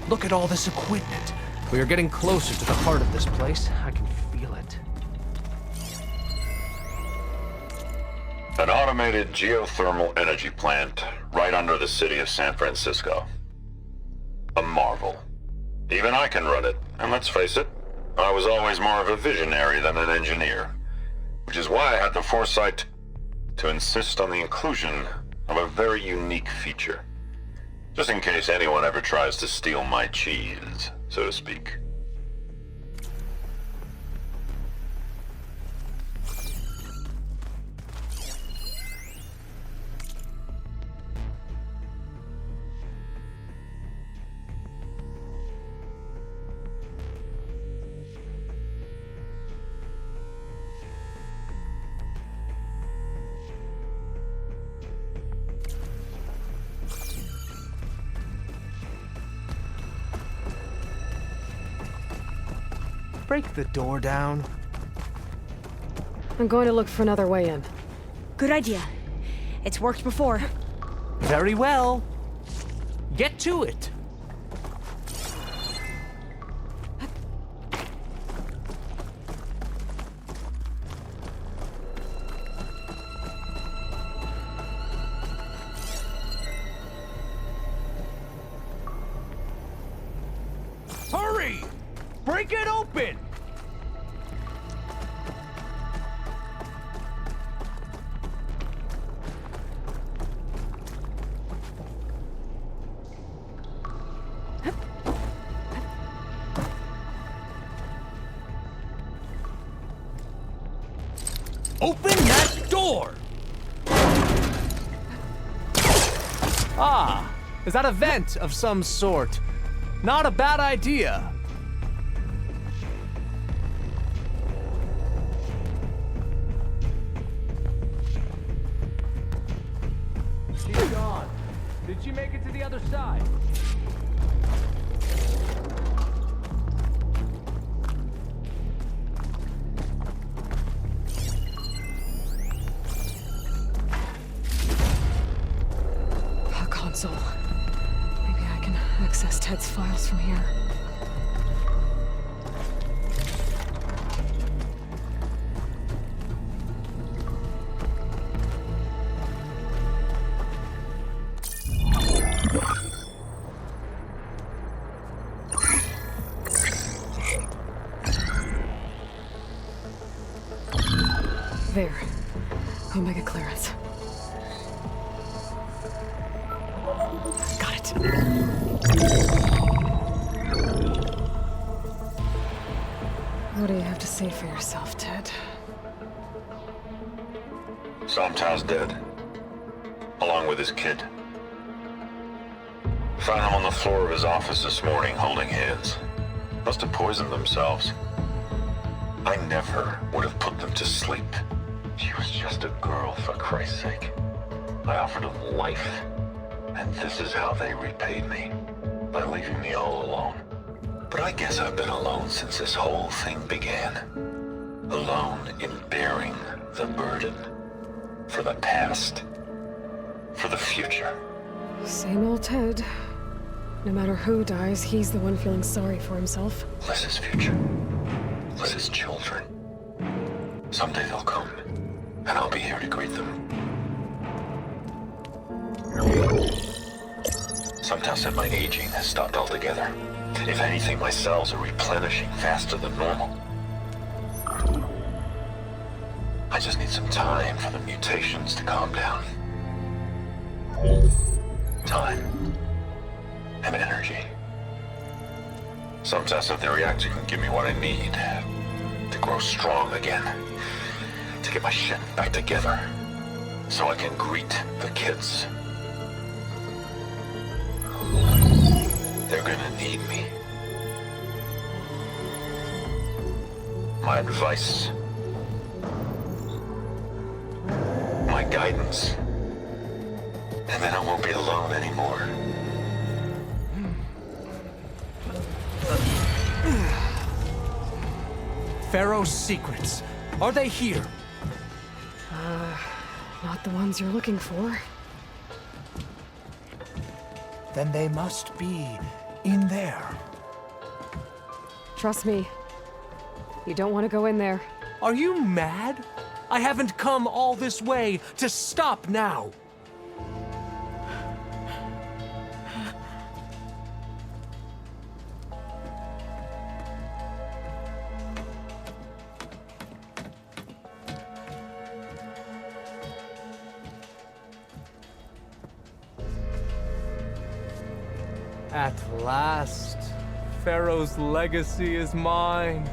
Look at all this equipment. We are getting closer to the heart of this place. I can feel it. An automated geothermal energy plant right under the city of San Francisco. A marvel. Even I can run it, and let's face it, I was always more of a visionary than an engineer. Which is why I had the foresight to insist on the inclusion of a very unique feature. Just in case anyone ever tries to steal my cheese, so to speak. break the door down? I'm going to look for another way in. Good idea. It's worked before. Very well. Get to it. Hurry! Break it open! Open that door! Ah, is that a vent of some sort? Not a bad idea. She's gone. Did she make it to the other side? A console. Maybe I can access Ted's files from here. There. Omega clearance. Got it. What do you have to say for yourself, Ted? Somtow's dead. Along with his kid. Found him on the floor of his office this morning, holding hands. Must have poisoned themselves. I never would have put them to sleep. She was just a girl, for Christ's sake. I offered them life, and this is how they repaid me, by leaving me all alone. But I guess I've been alone since this whole thing began. Alone in bearing the burden. For the past. For the future. Same old Ted. No matter who dies, he's the one feeling sorry for himself. Liz's future. Liz's children. Someday they'll come, and I'll be here to greet them. Sometimes said my aging has stopped altogether. If anything, my cells are replenishing faster than normal. I just need some time for the mutations to calm down. Time. And energy. Sometimes said the reactor can give me what I need to grow strong again. To get my shit back together. So I can greet the kids. They're gonna need me. My advice. My guidance. And then I won't be alone anymore. Pharaoh's secrets. Are they here? Not the ones you're looking for. Then they must be in there. Trust me. You don't want to go in there. Are you mad? I haven't come all this way to stop now. At last, Pharaoh's legacy is mine.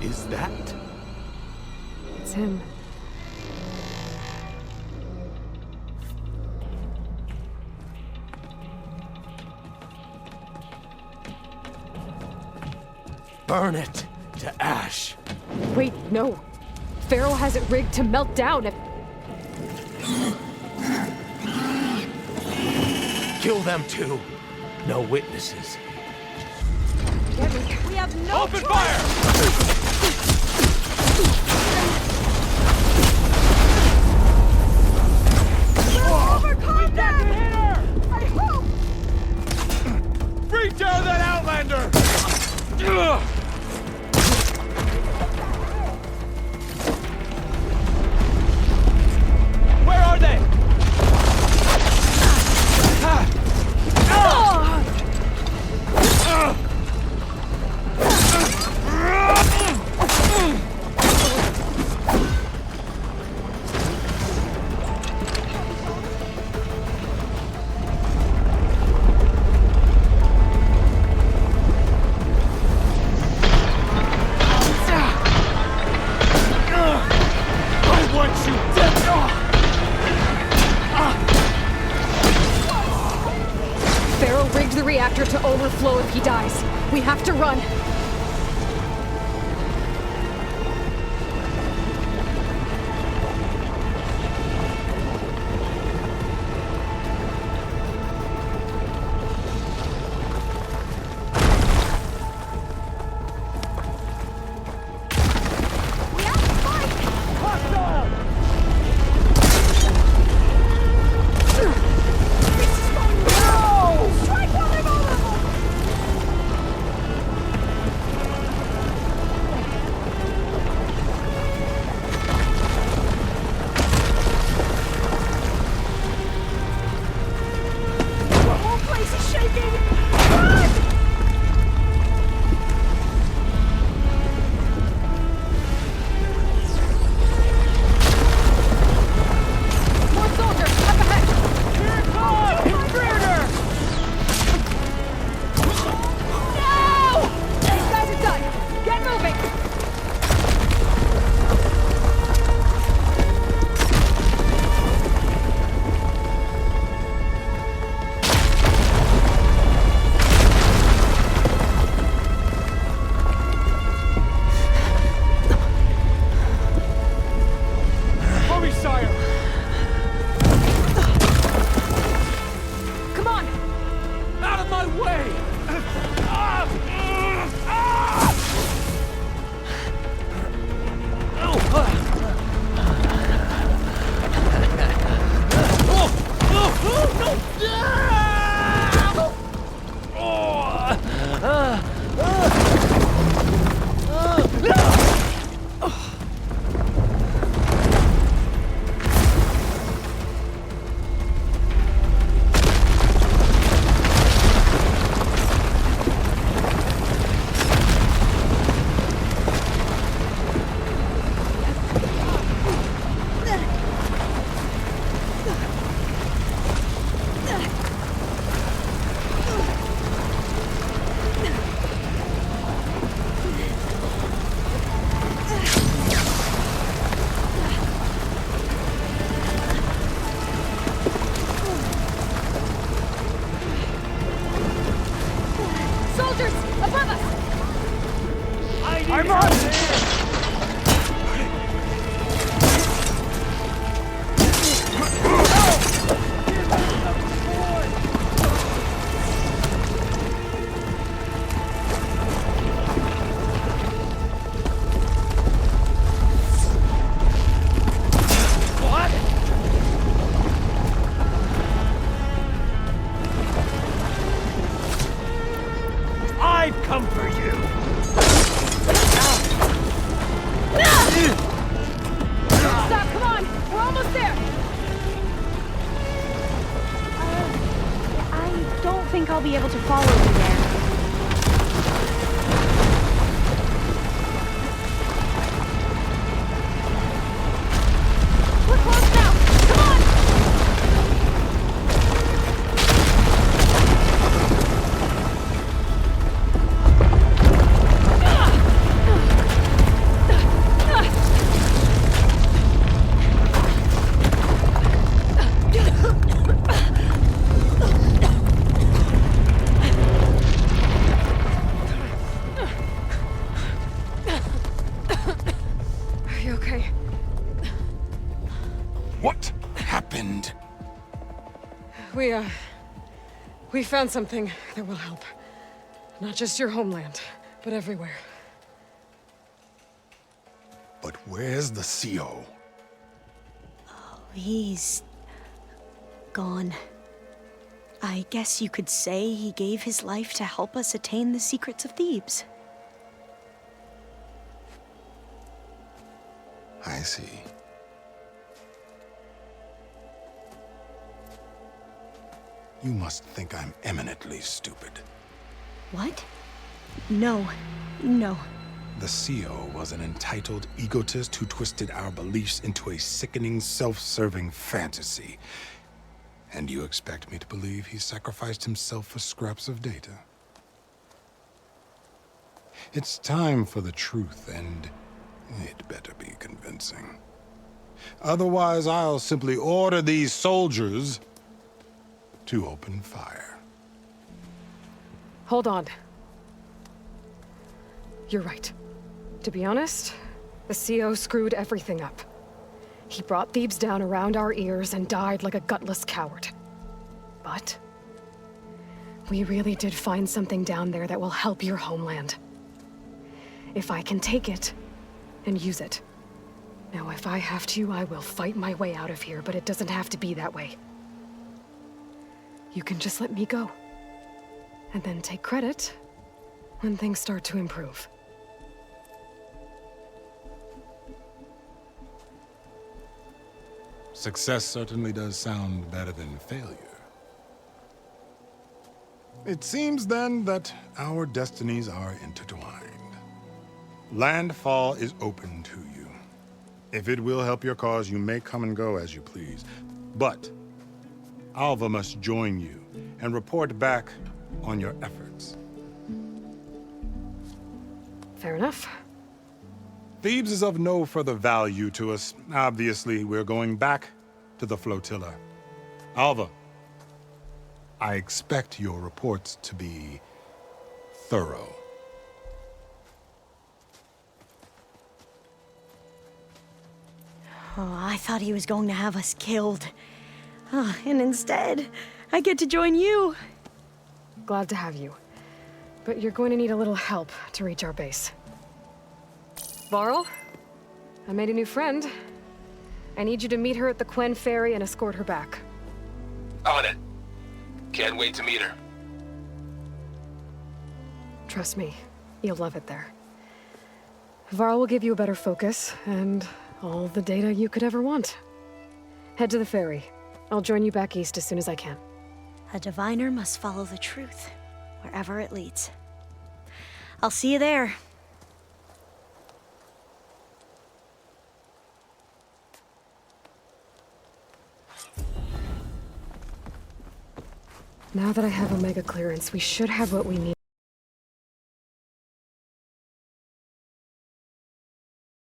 Is that? It's him. burn it to ash. Wait, no. Pharaoh has it rigged to melt down if... Kill them too. No witnesses. We have no Open choice. fire! Overcome them! I hope! Reach out that Outlander! Where are they? Pharaoh rigged the reactor to overflow if he dies. We have to run. I'll be able to follow you there. We're close now! Come on! happened? We found something that will help. Not just your homeland, but everywhere. But where's the CO? He's gone. I guess you could say he gave his life to help us attain the secrets of Thebes. I see. You must think I'm eminently stupid. What? No. No. The CO was an entitled egotist who twisted our beliefs into a sickening, self-serving fantasy. And you expect me to believe he sacrificed himself for scraps of data? It's time for the truth, and it better be convincing. Otherwise, I'll simply order these soldiers to open fire. Hold on. You're right. To be honest, the CO screwed everything up. He brought Thebes down around our ears and died like a gutless coward. But we really did find something down there that will help your homeland. If I can take it and use it. Now, if I have to, I will fight my way out of here, but it doesn't have to be that way. You can just let me go. And then take credit when things start to improve. Success certainly does sound better than failure. It seems then that our destinies are intertwined. Landfall is open to you. If it will help your cause, you may come and go as you please. But Alva must join you and report back on your efforts. Fair enough. Thebes is of no further value to us. Obviously, we're going back to the flotilla. Alva, I expect your reports to be thorough. Oh, I thought he was going to have us killed. Oh, and instead, I get to join you. Glad to have you. But you're going to need a little help to reach our base. Varl, I made a new friend. I need you to meet her at the Quen ferry and escort her back. On it. Can't wait to meet her. Trust me, you'll love it there. Varl will give you a better focus, and all the data you could ever want. Head to the ferry. I'll join you back east as soon as I can. A diviner must follow the truth, wherever it leads. I'll see you there. Now that I have Omega clearance, we should have what we need